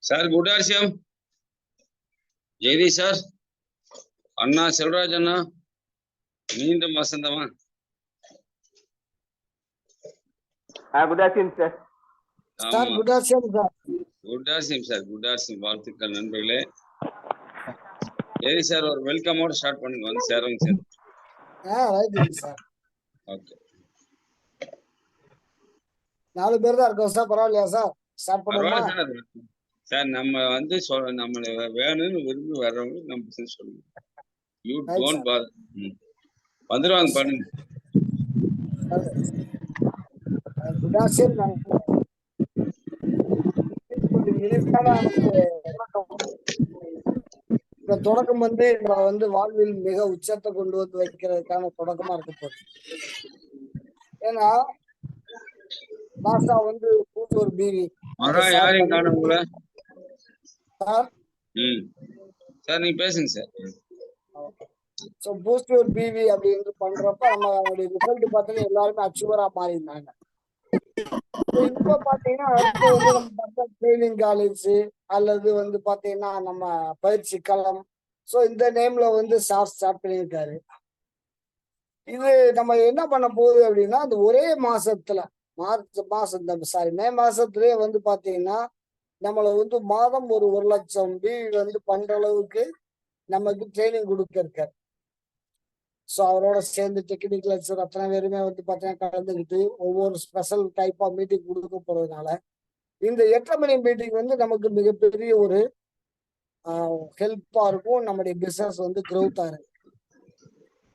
Sir good RCM Jayati sir அண்ணா செல்வராஜ் அண்ணா மீண்டும் வசந்தமா good RCM sir. Sir good RCM sir. Good RCM sir, good RCM. வாழ்த்துக்கள் நண்பர்களே. ஜெயதி சார் ஒரு வெல்கமோட ஸ்டார்ட் பண்ணுங்க, வந்து சேருங்க சார். Right sir. ஓகே, 4 பேர் தான் இருக்கோம் சார். பரவாயில்லையா சார்? ஸ்டார்ட் பண்ணுவோமா சார்? சார் நம்ம வந்து நம்மள வேணும்னு விரும்பி வர்றவங்களுக்கு நம்ம சொல்லுங்க. You don't father. வந்துருவாங்க, பண்ணுங்க. குட் ஆர்சியம். இந்த தொடக்கம் வந்து நம்ம வந்து வாழ்வில் மிக உச்சத்தை கொண்டு வந்து வைக்கிறதுக்கான தொடக்கமா இருக்க போகுது. ஏன்னா லாஸ்டா வந்து ஒரு பிவி யாரையும் காணும் உங்களை சார். சார் நீங்க பேசுங்க சார். ஸோ பூஸ்ட் ஒரு பிவி அப்படின்னு பண்றப்ப நம்ம ரிசல்ட் பார்த்தீங்கன்னா எல்லாருமே அச்சீவரா மாறினாங்க. இப்ப பாத்தீங்கன்னா அடுத்து வந்து நம்ம ட்ரைனிங் காலேஜ் அல்லது வந்து பாத்தீங்கன்னா நம்ம பயிற்சி களம், ஸோ இந்த நேம்ல வந்து சார் ஸ்டார்ட் பண்ணியிருக்காரு. இது நம்ம என்ன பண்ண போகுது அப்படின்னா, அந்த ஒரே மாசத்துல மார்ச் மாசம் சாரி மே மாசத்துலயே வந்து பாத்தீங்கன்னா நம்மளை வந்து மாதம் ஒரு 1,00,000 வந்து பண்ற அளவுக்கு நமக்கு ட்ரைனிங் கொடுக்க இருக்காரு. ஸோ அவரோட சேர்ந்து டெக்னிக்கல் லெக்சர் அத்தனை பேருமே வந்து பார்த்தீங்கன்னா கலந்துக்கிட்டு ஒவ்வொரு ஸ்பெஷல் டைப் ஆஃப் மீட்டிங் கொடுக்க போறதுனால இந்த 8:30 மணி மீட்டிங் வந்து நமக்கு மிகப்பெரிய ஒரு ஹெல்ப்பா இருக்கும். நம்முடைய பிசினஸ் வந்து க்ரோத் ஆகும்.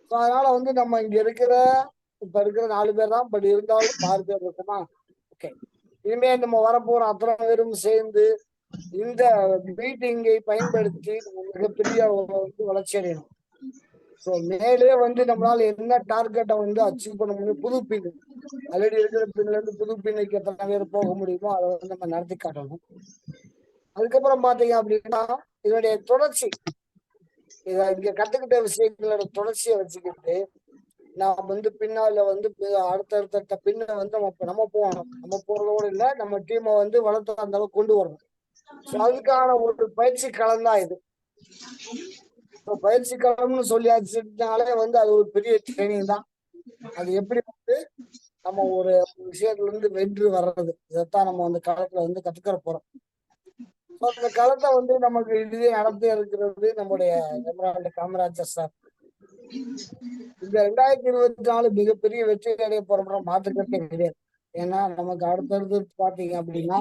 ஸோ அதனால வந்து நம்ம இங்க இருக்கிற இப்ப இருக்கிற 4 பேர் தான், பட் இருந்தாலும் 6 பேர் இருக்குமா? ஓகே, இனிமே நம்ம வரப்போற அத்தனை பேரும் சேர்ந்து இந்த மீட்டிங்கை பயன்படுத்தி மிகப்பெரிய வந்து வளர்ச்சி அடையணும். ஸோ மேலே வந்து நம்மளால என்ன டார்கெட்டை வந்து அச்சீவ் பண்ண முடியும், புது பின் ஆல்ரெடி இருக்கிற பின்ல இருந்து புது பின்னுக்கு எத்தனை பேர் போக முடியுமோ அதை வந்து நம்ம நடத்தி காட்டணும். அதுக்கப்புறம் பாத்தீங்க அப்படின்னா இதனுடைய தொடர்ச்சி, இங்க கத்துக்கிட்ட விஷயங்களோட தொடர்ச்சியை வச்சுக்கிட்டு நான் வந்து பின்னால வந்து அடுத்தடுத்த பின்ன வந்து நம்ம போகணும். நம்ம போறதோடு இல்லை, நம்ம டீமை வந்து வளர்த்து அந்த அளவுக்கு கொண்டு வரணும். ஸோ அதுக்கான ஒரு பயிற்சி களம் தான் இது. பயிற்சி களம்னு சொல்லியாச்சுனாலே வந்து அது ஒரு பெரிய ட்ரைனிங் தான். அது எப்படி வந்து நம்ம ஒரு விஷயத்துல இருந்து வென்று வர்றது, இதைத்தான் நம்ம வந்து களத்துல வந்து கத்துக்கிற போறோம். அந்த களத்தை வந்து நமக்கு இதுவே நடத்தி இருக்கிறது நம்முடைய எமரால்டு காமராஜர் சார். இந்த 2024 மிகப்பெரிய வெற்றி அடைய போற மாற்றுக்கட்டே கிடையாது. ஏன்னா நமக்கு அடுத்தடுத்து பாத்தீங்க அப்படின்னா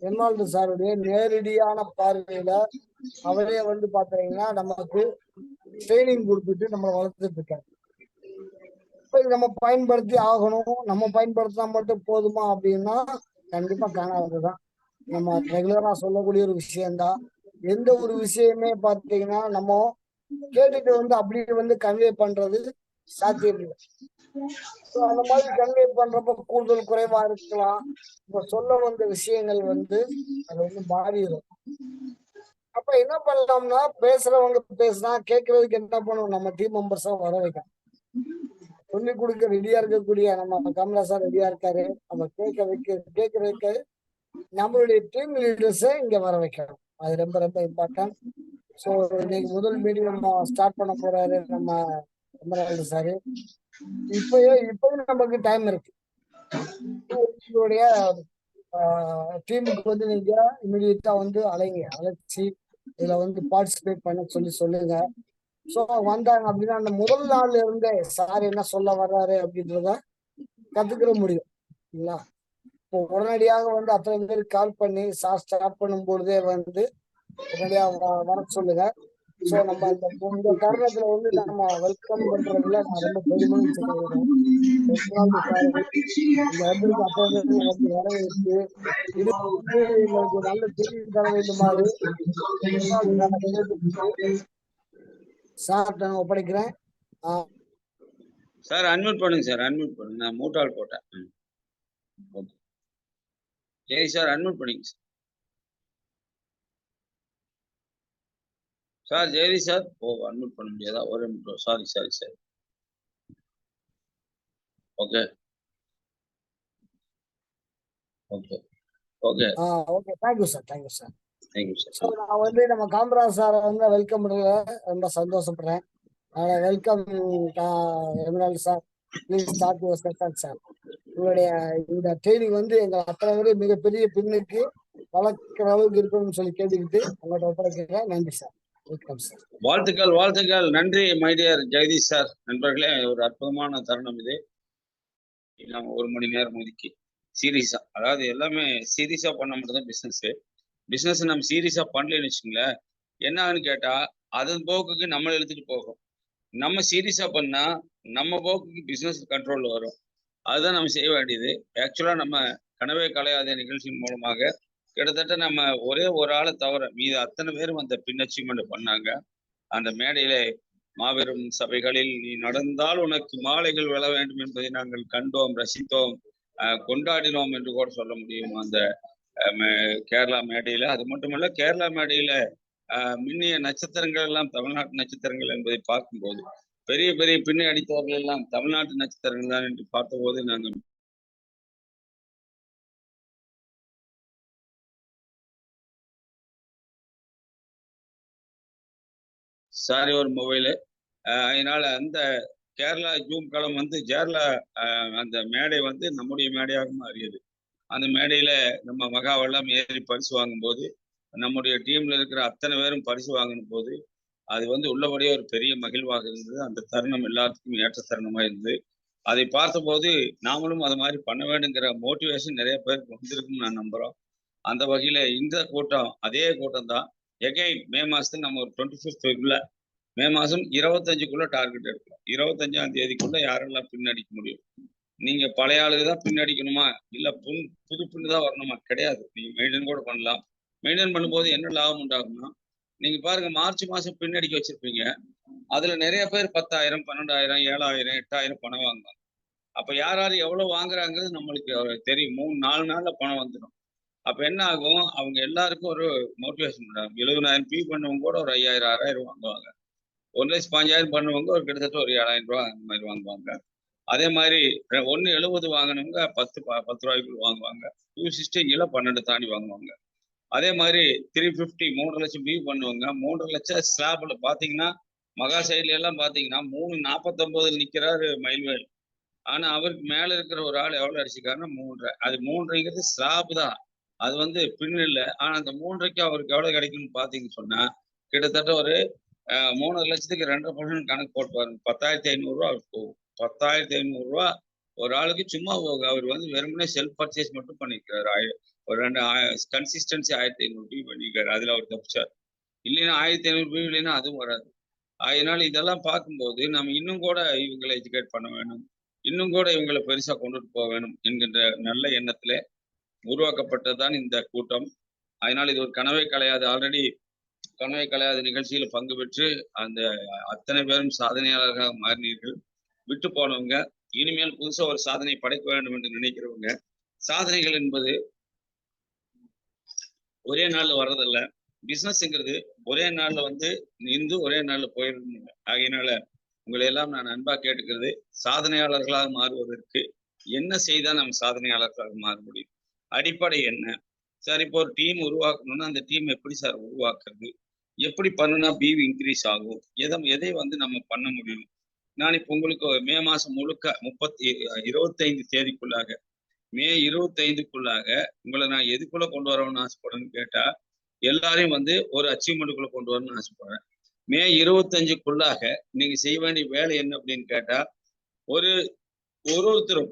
எமரால்டு சாருடைய நேரடியான பார்வையில அவரே வந்து பாத்தீங்கன்னா நமக்கு ட்ரைனிங் கொடுத்துட்டு நம்ம வளர்த்துட்டு இருக்காரு. நம்ம பயன்படுத்தி ஆகணும். நம்ம பயன்படுத்தினா மட்டும் போதுமா அப்படின்னா கண்டிப்பா காணாததுதான். நம்ம ரெகுலரா சொல்லக்கூடிய ஒரு விஷயம்தான். எந்த ஒரு விஷயமே பாத்தீங்கன்னா நம்ம கேட்டுட்டு வந்து அப்படியே வந்து கன்வே பண்றது சாத்தியம் இல்லை. அந்த மாதிரி கன்வே பண்றப்ப கூடுதல் குறைவா இருக்கலாம். இப்ப சொல்ல வந்த விஷயங்கள் வந்து அது வந்து மாறிடும். அப்ப என்ன பண்ணலாம்னா பேசுறவங்க பேசினா கேட்கறதுக்கு என்ன பண்ணுவோம், நம்ம டீம் மெம்பர்ஸா வர வைக்கலாம். சொல்லி கொடுக்க ரெடியா இருக்கக்கூடிய நம்ம கமலா சார் ரெடியா இருக்காரு. நம்ம கேட்கறதுக்கு நம்மளுடைய டீம் லீடர்ஸை இங்க வர வைக்கணும். அது ரொம்ப ரொம்ப இம்பார்ட்டன்ட். ஸோ இன்னைக்கு முதல் மீட்டிங் ஸ்டார்ட் பண்ண போறாரு நம்ம எமரால்டு சாரு. இப்பயும் நமக்கு டைம் இருக்கு. உங்களுடைய டீமுக்கு வந்து நீங்க இமிடியட்டா வந்து அழைச்சி இதுல வந்து பார்ட்டிசிபேட் பண்ண சொல்லுங்க. ஸோ வந்தாங்க அப்படின்னா அந்த முதல் நாள்ல இருந்தே சார் என்ன சொல்ல வர்றாரு அப்படின்றத கத்துக்கிற முடியும் இல்லைங்களா? இப்போ உடனடியாக வந்து அத்தனை பேருக்கு கால் பண்ணி சார் ஸ்டார்ட் பண்ணும் பொழுதே வந்து உடனடியாக வர சொல்லுங்க. ஸோ நம்ம இந்த தருணத்துல வந்து நம்ம வெல்கம் பண்றதுல நான் ரொம்ப பெருமையும் சொல்லுவேன். வரவேற்று எங்களுக்கு நல்ல தெரிவு தர வேண்டுமாறு சார் நான் ஒப்படைக்கிறேன். சார் அன்மியூட் பண்ணுங்க சார், அன்மியூட் பண்ணுங்க. நான் மூட்டால் போட்டேன். ஓகே ஜெய் சார் அன்மியூட் பண்ணிங்க சார். ஜெயதி சார் அன்மியூட் பண்ண முடியாதா? ஒரு நிமிஷம். Sorry sir. Okay okay okay okay thank you sir. Thank you sir. So நான் வந்து நம்ம காமராஜ் சாரை வந்து வெல்கம் பண்ணல, ரொம்ப சந்தோஷப்படுறேன். Welcome MLA sir, please start your session sir. உங்களுடைய இந்த ட்ரைனிங் வந்து எங்க அத்தனை பேரும் மிகப்பெரிய பின்னுக்கு வளர்க்கிற அளவுக்கு இருக்கணும்னு சொல்லி கேட்டுக்கிட்டு உங்கள்கிட்ட ஒப்படைக்கிறேன். நன்றி சார். Welcome sir. வாழ்த்துக்கள், வாழ்த்துக்கள். நன்றி மை டியர் ஜெகதீஷ் சார். நண்பர்களே, ஒரு அற்புதமான தருணம் இது. நம்ம 1 மணி நேரம் ஒதுக்கி சீரியஸா, அதாவது எல்லாமே சீரியஸா பண்ண மட்டும் தான் பிசினஸ் நம்ம சீரியஸா பண்ணலன்னு வச்சுங்களேன், என்ன ஆகுன்னு கேட்டா அதன் போக்குக்கு நம்ம இழுத்துட்டு போகும். நம்ம சீரியஸா பண்ணா நம்ம போக்குக்கு பிசினஸ் கண்ட்ரோல்ல வரும். அதுதான் நம்ம செய்ய வேண்டியது. ஆக்சுவலா நம்ம கனவே கலையாத நிகழ்ச்சியின் மூலமாக கிட்டத்தட்ட நம்ம ஒரே ஒரு ஆளை தவிர மீது அத்தனை பேரும் அந்த பின் அச்சீவ்மெண்ட் பண்ணாங்க. அந்த மேடையில மாபெரும் சபைகளில் நீ நடந்தால் உனக்கு மாலைகள் விழ வேண்டும் என்பதை நாங்கள் கண்டோம், ரசித்தோம், கொண்டாடினோம் என்று கூட சொல்ல முடியும் அந்த கேரளா மேடையில. அது மட்டுமல்ல, கேரளா மேடையில மின்னிய நட்சத்திரங்கள் எல்லாம் தமிழ்நாட்டு நட்சத்திரங்கள் என்பதை பார்க்கும்போது பெரிய பெரிய பின்னை அடித்தவர்கள் எல்லாம் தமிழ்நாட்டு நட்சத்திரங்கள் தான் என்று பார்த்தபோது நாங்கள் சாரி ஒரு மொபைலு. அதனால அந்த கேரளா ஜூம் களம் வந்து கேரளா அந்த மேடை வந்து நம்முடைய மேடையாக மாறியது. அந்த மேடையில நம்ம மகாவெல்லாம் ஏறி பரிசு வாங்கும்போது நம்முடைய டீம்ல இருக்கிற அத்தனை பேரும் பரிசு வாங்கின போது அது வந்து உள்ளபடியே ஒரு பெரிய மகிழ்வாக இருந்தது. அந்த தருணம் எல்லாத்துக்கும் ஏற்ற தருணமா இருந்தது. அதை பார்த்தபோது நாமளும் அது மாதிரி பண்ண வேண்டுங்கிற மோட்டிவேஷன் நிறைய பேருக்கு வந்திருக்குன்னு நான் நம்புறோம். அந்த வகையில இந்த கூட்டம் அதே கூட்டம் தான். எகைன் மே மாசத்துல நம்ம ஒரு 25th மே மாசம் 25க்குள்ள டார்கெட் எடுக்கலாம். 25ஆம் தேதிக்குள்ள யாரெல்லாம் பின்னடிக்க முடியும்? நீங்க பழைய ஆளுக்கு தான் பின்னடிக்கணுமா, இல்ல புது பின்னு தான் வரணுமா? கிடையாது. நீங்க மெயின்டைன் கூட பண்ணலாம். மெயின்டைன் பண்ணும்போது என்ன லாபம் உண்டாகும்னா, நீங்க பாருங்க, மார்ச் மாசம் பின்னடிக்க வச்சிருப்பீங்க. அதுல நிறைய பேர் 10,000, 12,000, 7,000, 8,000 பணம் வாங்குவாங்க. அப்ப யார் யார் எவ்வளவு வாங்குறாங்கிறது நம்மளுக்கு தெரியும். 3-4 நாள்ல பணம் வந்துடும். அப்ப என்ன ஆகும், அவங்க எல்லாருக்கும் ஒரு மோட்டிவேஷன் உண்டாகும். 70,000 பி பண்ணவங்க கூட ஒரு 5,000, 6,000 வாங்குவாங்க. 1,05,000 பண்ணுவாங்க ஒரு கிட்டத்தட்ட ஒரு 7,000 ரூபாய் அந்த மாதிரி வாங்குவாங்க. அதே மாதிரி 1,70 வாங்கினவங்க 10 ரூபாய்க்குள்ள வாங்குவாங்க. 260 கீழே 12 தாண்டி வாங்குவாங்க. அதே மாதிரி 350 3 லட்சம் வியூ பண்ணுவாங்க. 3 லட்சம் ஸ்லாப்ல பாத்தீங்கன்னா மகா சைட்ல எல்லாம் பாத்தீங்கன்னா 349 நிக்கிறாரு மயில்வேல். ஆனா அவருக்கு மேல இருக்கிற ஒரு ஆள் எவ்வளவு அடிச்சுக்காருன்னா 3.5. அது 3.5ங்கிறது ஸ்லாப் தான், அது வந்து பின் இல்லை. ஆனா அந்த 3.5க்கு அவருக்கு எவ்வளவு கிடைக்கும்னு பாத்தீங்கன்னு சொன்னா கிட்டத்தட்ட ஒரு 3 லட்சத்துக்கு 2.5% கணக்கு போட்டு பாருங்க. 10,500 ரூபா அவருக்கு போகும். 10,500 ரூபா ஒரு ஆளுக்கு சும்மா அவர் வந்து வெறுமனே செல்ஃப் பர்ச்சேஸ் மட்டும் பண்ணிக்கிறாரு. ஒரு 2 கன்சிஸ்டன்சி 1,500 வியூ பண்ணிக்கிறாரு. அதுல அவர் தப்பிச்சார். இல்லைன்னா 1,500 வியூ இல்லைன்னா அதுவும் வராது. அதனால இதெல்லாம் பார்க்கும்போது நம்ம இன்னும் கூட இவங்களை எஜுகேட் பண்ண வேணும், இன்னும் கூட இவங்களை பெருசா கொண்டுட்டு போக வேணும் என்கின்ற நல்ல எண்ணத்துல உருவாக்கப்பட்டதுதான் இந்த கூட்டம். அதனால இது ஒரு கனவே கலையாது. ஆல்ரெடி கனவை கலையாத நிகழ்ச்சியில் பங்கு பெற்று அந்த அத்தனை பேரும் சாதனையாளர்களாக மாறினீர்கள். விட்டு போனவங்க இனிமேல் புதுசா ஒரு சாதனை படைக்க வேண்டும் என்று நினைக்கிறவங்க, சாதனைகள் என்பது ஒரே நாள்ல வர்றதில்ல. பிசினஸ்ங்கிறது ஒரே நாள்ல வந்து நின்று ஒரே நாள்ல போயிடணும். ஆகையினால உங்களை எல்லாம் நான் அன்பா கேட்டுக்கிறது, சாதனையாளர்களாக மாறுவதற்கு என்ன செய்தா நம்ம சாதனையாளர்களாக மாற முடியும்? அடிப்படை என்ன சார்? இப்போ ஒரு டீம் உருவாக்கணும்னா அந்த டீம் எப்படி சார் உருவாக்குறது? எப்படி பண்ணுனா பிவி இன்க்ரீஸ் ஆகும்? எதை வந்து நம்ம பண்ண முடியும்? நான் இப்போ உங்களுக்கு மே மாசம் முழுக்க 25 தேதிக்குள்ளாக, மே 25க்குள்ளாக உங்களை நான் எதுக்குள்ள கொண்டு வரணும்னு ஆசைப்படுறேன்னு கேட்டா, எல்லாரையும் வந்து ஒரு அச்சீவ்மெண்ட்டுக்குள்ள கொண்டு வரணும்னு ஆசைப்படுறேன். மே 25க்குள்ளாக நீங்க செய்ய வேண்டிய வேலை என்ன அப்படின்னு கேட்டா, ஒருத்தரும்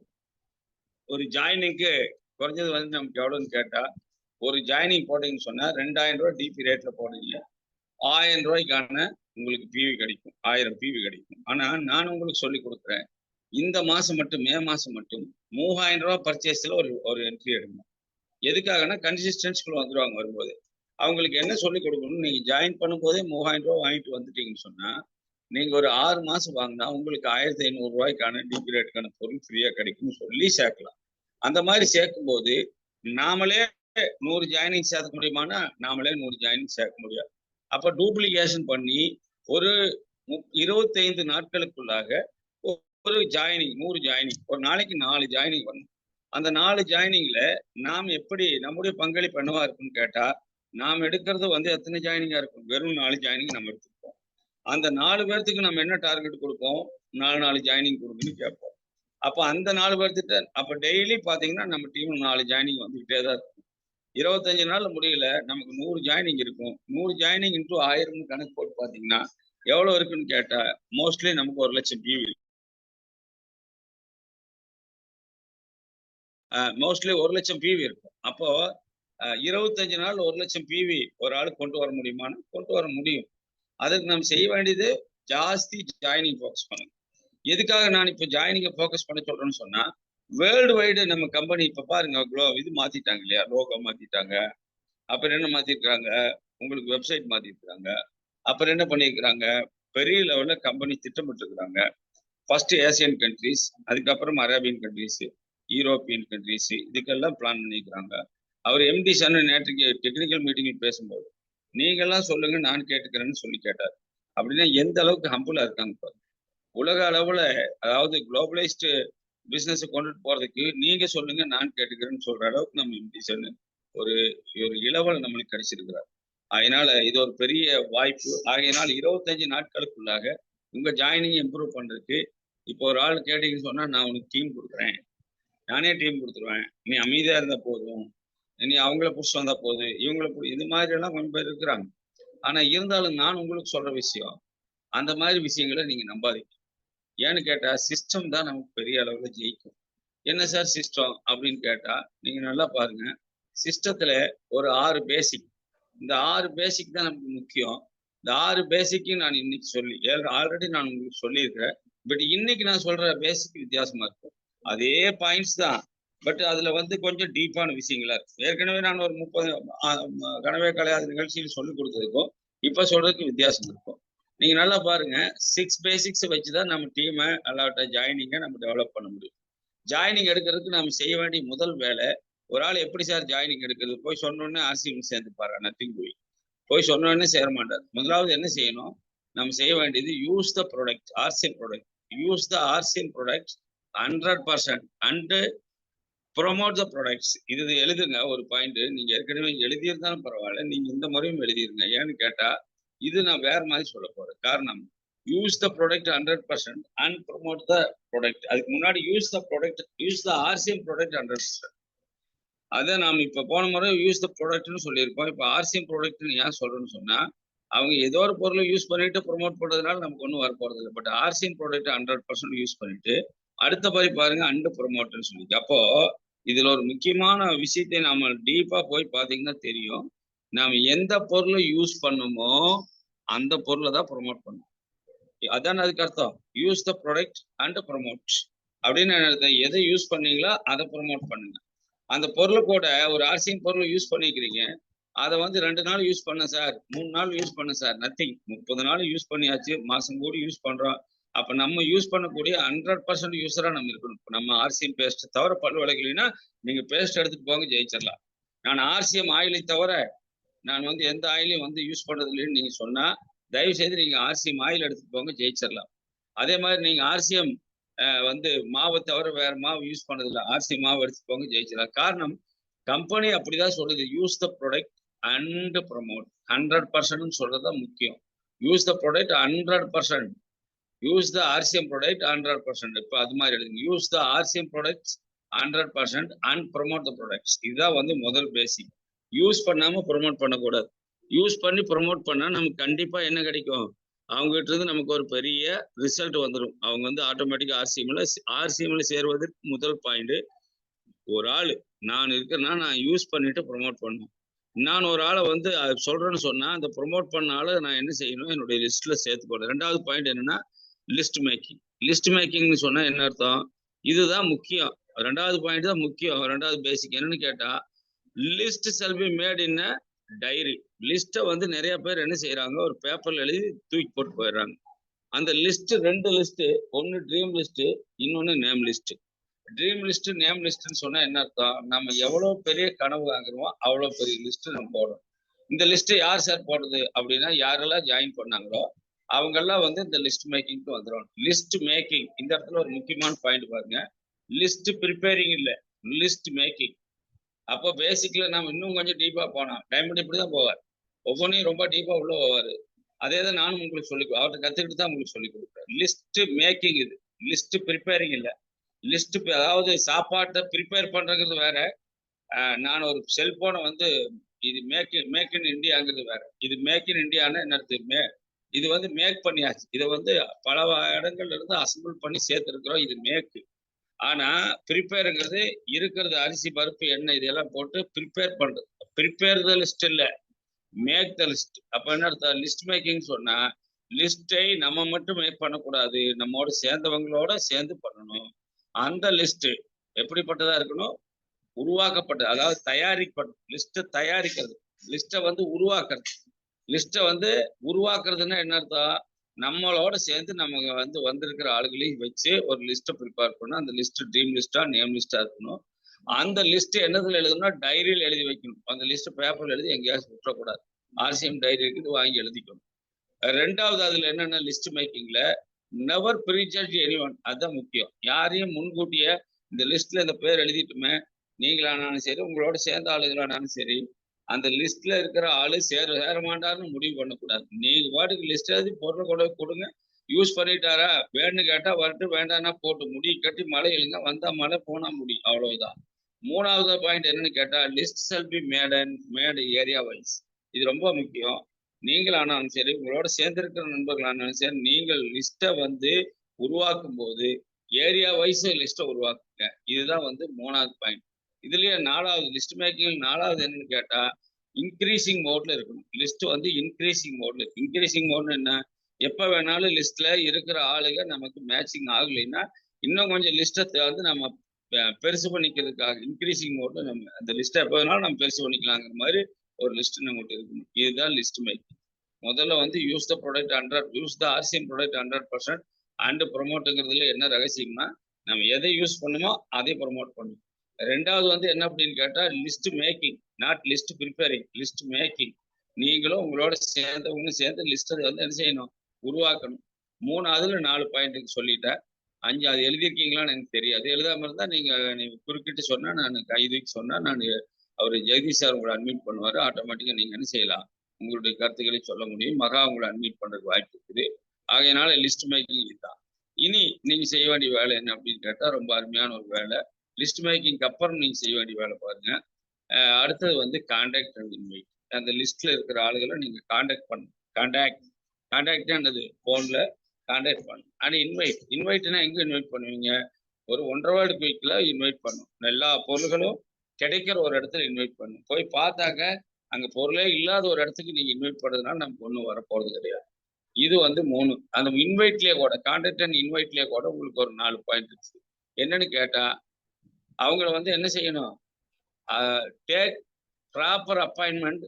ஒரு ஜாயினிங்க்கு குறைஞ்சது வந்து நமக்கு எவ்வளவுன்னு கேட்டா, ஒரு ஜாயினிங் போட்டீங்கன்னு சொன்னா 2,000 ரூபாய் டிபி ரேட்ல போடுறீங்க, 1,000 ரூபாய்க்கான உங்களுக்கு பிவி கிடைக்கும், 1000 பிவி கிடைக்கும். ஆனா நான் உங்களுக்கு சொல்லி கொடுக்குறேன், இந்த மாசம் மட்டும் மே மாசம் மட்டும் 3,000 ரூபாய் பர்ச்சேஸ்ல ஒரு என்ட்ரி எடுங்க. எதுக்காகனா கன்சிஸ்டன்ஸ்குள்ள வந்துருவாங்க. வரும்போது அவங்களுக்கு என்ன சொல்லி கொடுக்கணும், நீங்க ஜாயின் பண்ணும்போதே 3,000 ரூபாய் வாங்கிட்டு வந்துட்டீங்கன்னு சொன்னா, நீங்க ஒரு 6 மாசம் வாங்கினா உங்களுக்கு 1,500 ரூபாய்க்கான டிபி ரேட்டுக்கான பொருள் ஃப்ரீயா கிடைக்கும்னு சொல்லி சேர்க்கலாம். அந்த மாதிரி சேர்க்கும் போது நாமளே 100 ஜாயினிங் சேர்க்க முடியுமானா நாமளே 100 ஜாயினிங் சேர்க்க முடியாது. அப்ப டூப்ளிகேஷன் பண்ணி ஒரு 25 நாட்களுக்குள்ளாக ஒரு ஜாயினிங் 100 ஜாயினிங், ஒரு நாளைக்கு 4 ஜாயினிங் வரணும். அந்த 4 ஜாயினிங்ல நாம் எப்படி நம்முடைய பங்களிப்பு என்னவா இருக்குன்னு கேட்டா, நாம் எடுக்கிறது வந்து எத்தனை ஜாயினிங்கா இருக்கும்? வெறும் 4 ஜாயினிங் நம்ம எடுத்துப்போம். அந்த 4 பேர்த்துக்கு நம்ம என்ன டார்கெட் கொடுப்போம்? 4 ஜாயினிங் கொடுங்கன்னு கேட்போம். அப்ப அந்த 4 பேர்த்திட்ட அப்ப டெய்லி பாத்தீங்கன்னா நம்ம டீம் 4 ஜாயினிங் வந்துகிட்டே தான் இருக்கும். 25 நாள்ல முடியல, நமக்கு 100 ஜாயினிங் இருக்கும். 100 ஜாயினிங் இன்டூ 1000 கணக்கு போட்டு பாத்தீங்கன்னா எவ்வளவு இருக்குன்னு கேட்டா மோஸ்ட்லி நமக்கு 1 லட்சம் பிவி மோஸ்ட்லி 1 லட்சம் பிவி இருக்கும். அப்போ 25 நாள் 1 லட்சம் பிவி ஒரு ஆள் கொண்டு வர முடியுமான்னு கொண்டு வர முடியும். அதுக்கு நம்ம செய்ய வேண்டியது ஜாஸ்தி ஜாயினிங் ஃபோக்கஸ் பண்ணணும். எதுக்காக நான் இப்போ ஜாயினிங்கை ஃபோக்கஸ் பண்ண சொல்றேன்னு சொன்னா, வேர்ல்டு வைடு நம்ம கம்பெனி இப்ப பாருங்க இது மாத்திட்டாங்க இல்லையா, லோகோ மாத்திட்டாங்க, அப்புறம் என்ன மாத்திருக்காங்க, உங்களுக்கு வெப்சைட் மாத்திருக்காங்க, அப்புறம் என்ன பண்ணிருக்கிறாங்க, பெரிய லெவல்ல கம்பெனி திட்டமிட்டு இருக்கிறாங்க. ஃபர்ஸ்ட் ஏசியன் கண்ட்ரிஸ், அதுக்கப்புறம் அரேபியன் கண்ட்ரிஸ், யூரோப்பியன் கண்ட்ரிஸ், இதுக்கெல்லாம் பிளான் பண்ணிக்கிறாங்க. அவர் எம்டி சன்னு நேற்றுக்கு டெக்னிக்கல் மீட்டிங்கில் பேசும்போது நீங்கெல்லாம் சொல்லுங்க நான் கேட்டுக்கிறேன்னு சொல்லி கேட்டார். அப்படின்னா எந்த அளவுக்கு ஹம்பிளா இருக்காங்க பாருங்க. உலக அளவுல அதாவது குளோபலைஸ்டு பிசினஸ் கொண்டுட்டு போறதுக்கு நீங்க சொல்லுங்க நான் கேட்டுக்கிறேன்னு சொல்ற அளவுக்கு நம்ம எம்டி சன்னு ஒரு இளவல் நம்மளுக்கு கிடைச்சிருக்கிறார். அதனால இது ஒரு பெரிய வாய்ப்பு. ஆகையினால் 25 நாட்களுக்குள்ளாக உங்க ஜாயினிங் இம்ப்ரூவ் பண்றதுக்கு இப்போ ஒரு ஆள் கேட்டீங்கன்னு சொன்னா நான் உனக்கு டீம் கொடுக்குறேன், நானே டீம் கொடுத்துருவேன், நீ அமைதியா இருந்தா போதும், நீ அவங்கள புடிச்சு வந்தா போதும், இவங்களை இது மாதிரி எல்லாம் கொஞ்சம் பேர் இருக்கிறாங்க. ஆனா இருந்தாலும் நான் உங்களுக்கு சொல்ற விஷயம் அந்த மாதிரி விஷயங்களை நீங்க நம்பாதீங்க. ஏன்னு கேட்டா சிஸ்டம் தான் நமக்கு பெரிய அளவுல ஜெயிக்கும். என்ன சார் சிஸ்டம் அப்படின்னு கேட்டா நீங்க நல்லா பாருங்க. சிஸ்டத்துல ஒரு 6 பேசிக், இந்த 6 பேசிக் தான் நமக்கு முக்கியம். இந்த 6 பேசிக்கும் நான் இன்னைக்கு ஆல்ரெடி நான் உங்களுக்கு சொல்லியிருக்கிறேன். பட் இன்னைக்கு நான் சொல்ற பேசிக் வித்தியாசமா இருக்கும். அதே பாயிண்ட்ஸ் தான், பட் அதுல வந்து கொஞ்சம் டீப்பான விஷயங்களா இருக்கு. ஏற்கனவே நான் ஒரு 30 கனவே கலையாத நிகழ்ச்சியில் சொல்லி கொடுத்ததுக்கும் இப்ப சொல்றதுக்கு வித்தியாசம் இருக்கும். நீங்க நல்லா பாருங்க, 6 பேசிக்ஸ் வச்சுதான் நம்ம டீமை அல்லாட்ட ஜாயினிங்கை நம்ம டெவலப் பண்ண முடியும். ஜாயினிங் எடுக்கிறதுக்கு நம்ம செய்ய வேண்டிய முதல் வேலை, ஒரு ஆள் எப்படி சார் ஜாயினிங் எடுக்கிறது? போய் சொன்னோடனே ஆர்சிஎம் சேர்ந்துப்பாரு, நத்திங் போய் சொன்னோடனே சேர மாட்டார். முதலாவது என்ன செய்யணும், நம்ம செய்ய வேண்டியது use the product, RCM product, use the RCM product 100% and promote the products. இது எழுதுங்க ஒரு பாயிண்ட். நீங்க ஏற்கனவே எழுதியிருந்தாலும் பரவாயில்ல, நீங்க இந்த முறையும் எழுதிருங்க. ஏன்னு கேட்டா இது நான் வேற மாதிரி சொல்ல போறேன். காரணம், use the product 100% and promote the product. அதுக்கு முன்னாடி use the product, use the RCM product 100%. அதை நாம் இப்ப போன முறை யூஸ் த ப்ராடக்ட்னு சொல்லியிருக்கோம். இப்ப ஆர்சிஎம் ப்ராடக்ட்னு ஏன் சொல்றேன்னு சொன்னா, அவங்க ஏதோ ஒரு பொருளை யூஸ் பண்ணிட்டு ப்ரொமோட் பண்றதுனால நமக்கு ஒன்றும் வர போறது இல்லை. பட் ஆர்சிஎம் ப்ராடக்ட் 100% யூஸ் பண்ணிட்டு அடுத்த மாதிரி பாருங்க அண்ட் ப்ரொமோட்னு சொல்லிட்டு. அப்போ இதுல ஒரு முக்கியமான விஷயத்தை நாம டீப்பா போய் பாத்தீங்கன்னா தெரியும். நாம எந்த பொருளை யூஸ் பண்ணுமோ அந்த பொருளை தான் ப்ரொமோட் பண்ணும். அதான் அதுக்கு அர்த்தம். Use the product and promote அப்படின்னு எதை யூஸ் பண்ணீங்களோ அதை ப்ரொமோட் பண்ணுங்க. அந்த பொருளை கூட ஒரு ஆர்சிஎம் பொருளை யூஸ் பண்ணிக்கிறீங்க, அதை வந்து 2 நாள் யூஸ் பண்ண சார், 3 நாள் யூஸ் பண்ண சார், நத்திங். 30 நாள் யூஸ் பண்ணியாச்சு, மாசம் கூடி யூஸ் பண்றோம். அப்ப நம்ம யூஸ் பண்ணக்கூடிய 100% யூஸரா நம்ம இருக்கணும். நம்ம ஆர்சிஎம் பேஸ்ட் தவிர பல் விளக்கலைன்னா நீங்க பேஸ்ட் எடுத்துட்டு போங்க, ஜெயிச்சிடலாம். நான் ஆர்சிஎம் ஆயிலை தவிர நான் வந்து எந்த ஆயிலையும் வந்து யூஸ் பண்றது இல்லைன்னு நீங்க சொன்னா தயவு செய்து நீங்க ஆர்சிஎம் ஆயில் எடுத்துட்டு போங்க, ஜெயிச்சிடலாம். அதே மாதிரி நீங்க ஆர்சிஎம் வந்து மாவை தவிர வேற மாவு யூஸ் பண்ணது இல்லை, ஆர்சிஎம் மாவு எடுத்துட்டு போங்க, ஜெயிச்சிடலாம். காரணம், கம்பெனி அப்படிதான் சொல்லுது, use the product and promote 100% சொல்றதுதான் முக்கியம். Use the product 100%, use the RCM product 100%. இப்போ அது மாதிரி எழுதுங்க, use the RCM products 100% and promote the products. இதுதான் வந்து முதல் பேசிக். யூஸ் பண்ணாம ப்ரொமோட் பண்ணக்கூடாது. யூஸ் பண்ணி ப்ரொமோட் பண்ணா நமக்கு கண்டிப்பா என்ன கிடைக்கும், அவங்க கிட்ட இருந்து நமக்கு ஒரு பெரிய ரிசல்ட் வந்துடும். அவங்க வந்து ஆட்டோமேட்டிக்கா ஆர்சிஎம்ல சேருவதற்கு முதல் பாயிண்ட், ஒரு ஆள் நான் இருக்கிறேன்னா நான் யூஸ் பண்ணிட்டு ப்ரொமோட் பண்ணணும். நான் ஒரு ஆளை வந்து சொல்றேன்னு சொன்னா அந்த ப்ரொமோட் பண்ணால நான் என்ன செய்யணும், என்னுடைய லிஸ்ட்ல சேர்த்து போடுறேன். 2வது பாயிண்ட் என்னன்னா லிஸ்ட் மேக்கிங். லிஸ்ட் மேக்கிங்னு சொன்னா என்ன அர்த்தம், இதுதான் முக்கியம். 2வது பாயிண்ட் தான் முக்கியம். 2வது பேசிக் என்னன்னு கேட்டா, list shall be made in a diary. லிஸ்ட்டை வந்து நிறைய பேர் என்ன செய்யறாங்க, ஒரு பேப்பர்ல எழுதி தூக்கி போட்டு போயிடுறாங்க. அந்த லிஸ்ட் 2 லிஸ்ட், ஒன்னு ட்ரீம் லிஸ்ட், இன்னொன்னு name list. Dream list name லிஸ்ட்னு சொன்னா என்ன அர்த்தம், நம்ம எவ்வளவு பெரிய கனவு வாங்குறோமோ அவ்வளவு பெரிய லிஸ்ட் நம்ம போடணும். இந்த லிஸ்ட் யார் சார் போடுறது அப்படின்னா, யாரெல்லாம் ஜாயின் பண்ணாங்களோ அவங்கெல்லாம் வந்து இந்த லிஸ்ட் மேக்கிங்க்கு வந்துடும். லிஸ்ட் மேக்கிங் இந்த இடத்துல ஒரு முக்கியமான பாயிண்ட் பாருங்க. லிஸ்ட் ப்ரிப்பேரிங் இல்லை, லிஸ்ட் மேக்கிங். அப்போ பேசிக்ல நம்ம இன்னும் கொஞ்சம் டீப்பா போனோம். டைமண்ட் இப்படிதான் போவார். ஒவ்வொன்றையும் ரொம்ப டீப்பா உள்ள போவாரு. அதே தான் நானும் உங்களுக்கு அவர்கிட்ட கத்துக்கிட்டு தான் உங்களுக்கு சொல்லி கொடுக்குறேன். லிஸ்ட் மேக்கிங் இது. லிஸ்ட் ப்ரிப்பேரிங் இல்லை. லிஸ்ட் அதாவது சாப்பாட்டை ப்ரிப்பேர் பண்றது வேற. நான் ஒரு செல்போனை வந்து இது மேக் இன் இந்தியாங்கிறது வேற. இது மேக் இன் இந்தியான்னா என்ன? இது வந்து மேக் பண்ணியாச்சு. இதை வந்து பல இடங்கள்ல இருந்து அசம்பிள் பண்ணி சேர்த்துருக்கிறோம். இது மேக்கு. ஆனா ப்ரிப்பேருங்கிறது இருக்கிறது அரிசி பருப்பு எண்ணெய் இதெல்லாம் போட்டு ப்ரிப்பேர் பண்றது. ப்ரிப்பேர் த லிஸ்ட் இல்லை, மேக் த லிஸ்ட். அப்ப என்ன அர்த்தம்? லிஸ்ட் மேக்கிங் சொன்னா லிஸ்டை நம்ம மட்டும் மேக் பண்ணக்கூடாது, நம்மோட சேர்ந்தவங்களோட சேர்ந்து பண்ணணும். அந்த லிஸ்ட் எப்படிப்பட்டதா இருக்கணும்? உருவாக்கப்பட்டது, அதாவது தயாரிக்கப்பட்ட லிஸ்ட்டை தயாரிக்கிறது, லிஸ்ட்டை வந்து உருவாக்குறது. லிஸ்ட்டை வந்து உருவாக்குறதுன்னா என்ன அர்த்தம்? நம்மளோட சேர்ந்து நம்ம வந்து வந்திருக்கிற ஆளுகளையும் வச்சு ஒரு லிஸ்ட்டை ப்ரிப்பேர் பண்ணணும். அந்த லிஸ்ட் ட்ரீம் லிஸ்டா நேம் லிஸ்டா இருக்கணும். அந்த லிஸ்ட் என்னதுல எழுதணும்னா டைரியில் எழுதி வைக்கணும். அந்த லிஸ்ட் பேப்பர்ல எழுதி எங்கேயாவது விட்டுறக்கூடாது. RCM டைரி இருக்குது, வாங்கி எழுதிக்கணும். ரெண்டாவது அதுல என்னென்ன லிஸ்ட் மேக்கிங்ல நெவர் ப்ரீஜட்ஜ் எனிவன். அதுதான் முக்கியம். யாரையும் முன்கூட்டிய இந்த லிஸ்ட்ல இந்த பேர் எழுதிட்டுமே, நீங்களானாலும் சரி உங்களோட சேர்ந்த ஆளுகளானாலும் சரி, அந்த லிஸ்ட்ல இருக்கிற ஆளு சேர மாட்டாருன்னு முடிவு பண்ணக்கூடாது. நீங்க பாட்டுக்கு லிஸ்ட் எழுதி பொருளை கொண்டு கொடுங்க. யூஸ் பண்ணிட்டாரா, வேணும்னு கேட்டா வரட்டும், வேண்டாம்னா போட்டு முடி கட்டி மழை எழுங்க, வந்தா மழை போனா முடி, அவ்வளவுதான். மூணாவது பாயிண்ட் என்னன்னு கேட்டா list shall be made area wise. இது ரொம்ப முக்கியம். நீங்களானாலும் சரி உங்களோட சேர்ந்திருக்கிற நண்பர்களானாலும் சரி, நீங்கள் லிஸ்ட்டை வந்து உருவாக்கும் போது ஏரியா வைஸ் லிஸ்ட்டை உருவாக்குங்க. இதுதான் வந்து மூணாவது பாயிண்ட். இதுலயே நாலாவது லிஸ்ட் மேக்கிங் நாலாவது என்னன்னு கேட்டா இன்க்ரீசிங் மோட்ல இருக்கணும். லிஸ்ட் வந்து இன்க்ரீசிங் மோட்ல இருக்கு. இன்க்ரீசிங் மோட்னு என்ன? எப்ப வேணாலும் லிஸ்ட்ல இருக்கிற ஆளுங்க நமக்கு மேட்சிங் ஆகலைன்னா இன்னும் கொஞ்சம் லிஸ்ட்டை வந்து நம்ம பெருசு பண்ணிக்கிறதுக்காக இன்க்ரீசிங் மோட்ல நம்ம அந்த லிஸ்ட்டை எப்போ வேணாலும் நம்ம பெருசு பண்ணிக்கலாங்கிற மாதிரி ஒரு லிஸ்ட் நம்மகிட்ட இருக்கணும். இதுதான் லிஸ்ட் மேக்கிங். முதல்ல வந்து use the RCM product 100% and ப்ரொமோட்டுங்கிறதுல என்ன ரகசியம்னா நம்ம எதை யூஸ் பண்ணுமோ அதை ப்ரொமோட் பண்ணணும். ரெண்டாவது வந்து என்ன அப்படின்னு கேட்டா list making, not list preparing, list making. நீங்களும் உங்களோட சேர்ந்தவங்களும் சேர்ந்து லிஸ்ட்டை வந்து என்ன செய்யணும்? உருவாக்கணும். மூணாவதுல 4 பாயிண்ட்டுக்கு சொல்லிட்டேன். 5 அது எழுதியிருக்கீங்களான்னு எனக்கு தெரியாது. எழுதாம இருந்தா நீங்க குறுக்கிட்டு சொன்னா நான் கைதுக்கு சொன்னா நான் அவர் ஜெகதீஷ் சார் உங்களை அட்மிட் பண்ணுவாரு. ஆட்டோமேட்டிக்கா நீங்க என்ன செய்யலாம்? உங்களுடைய கருத்துக்களை சொல்ல முடியும். மகா உங்களை அட்மிட் பண்றதுக்கு வாய்ப்பு இருக்குது. ஆகையினால லிஸ்ட் மேக்கிங் இதுதான். இனி நீங்க செய்ய வேண்டிய வேலை என்ன அப்படின்னு கேட்டா ரொம்ப அருமையான ஒரு வேலை. லிஸ்ட் மேக்கிங்க்கு அப்புறம் நீங்க செய்ய வேண்டிய வேலை பாருங்க. அடுத்தது வந்து கான்டாக்ட் அண்ட் இன்வைட். அந்த லிஸ்ட்ல இருக்கிற ஆளுகளை நீங்க கான்டாக்ட் பண்ணணும். கான்டாக்ட் என்னது? போன்ல கான்டாக்ட் பண்ணணும். அண்ட் இன்வைட்னா எங்க இன்வைட் பண்ணுவீங்க? ஒரு 1.5 வேர்டு குயிக்ல இன்வைட் பண்ணும். எல்லா பொருள்களும் கிடைக்கிற ஒரு இடத்துல இன்வைட் பண்ணும். போய் பார்த்தாக்க அங்க பொருளே இல்லாத ஒரு இடத்துக்கு நீங்க இன்வைட் பண்ணுறதுனால நமக்கு ஒன்றும் வரப்போறது கிடையாது. இது வந்து 3. அந்த இன்வைட்லயே கூட கான்டாக்ட் அண்ட் இன்வைட்லயே கூட உங்களுக்கு ஒரு 4 பாயிண்ட் இருக்கு. என்னன்னு கேட்டா அவங்கள வந்து என்ன செய்யணும்? Take proper appointment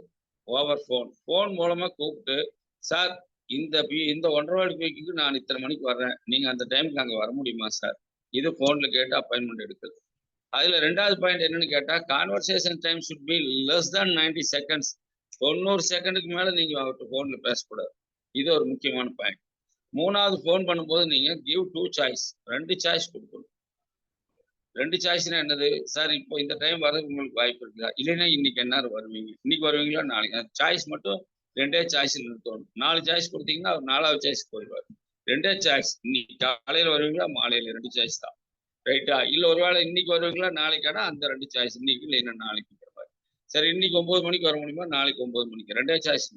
over phone மூலமா கூப்பிட்டு, சார் இந்த 1.5 வேர்டு குயிக்கு நான் இத்தனை மணிக்கு வர்றேன், நீங்க அந்த டைமுக்கு அங்கே வர முடியுமா சார்? இது ஃபோன்ல கேட்டு அப்பாயின்மெண்ட் எடுக்குது. அதுல ரெண்டாவது பாயிண்ட் என்னன்னு கேட்டா conversation time should be less than 90 seconds. 90 செகண்டுக்கு மேல நீங்க அவர்கிட்ட ஃபோன்ல பேசக்கூடாது. இது ஒரு முக்கியமான பாயிண்ட். மூணாவது ஃபோன் பண்ணும்போது நீங்க கிவ் 2 சாய்ஸ், 2 சாய்ஸ் கொடுக்கணும். 2 சாய்ஸ்னா என்னது? சார் இப்போ இந்த டைம் வர்றதுக்கு உங்களுக்கு வாய்ப்பு இருக்குதா? இல்லைன்னா இன்னைக்கு என்ன வருவீங்க? இன்னைக்கு வருவீங்களா நாளைக்கு? சாய்ஸ் மட்டும் 2 சாய்ஸ்ல நிறுத்தணும். 4 சாய்ஸ் கொடுத்தீங்கன்னா அவர் 4வது சாய்ஸ் போயிடுவார். 2 சாய்ஸ். இன்னைக்கு காலையில வருவீங்களா மாலையில? 2 சாய்ஸ் தான். ரைட்டா? இல்ல ஒருவேளை இன்னைக்கு வருவீங்களா நாளைக்கானா அந்த 2 சாய்ஸ். இன்னைக்கு இல்லைன்னா நாளைக்கு. சரி இன்னைக்கு 9 மணிக்கு வர முடியுமா? நாளைக்கு 9 மணிக்கு. 2 சாய்ஸ்.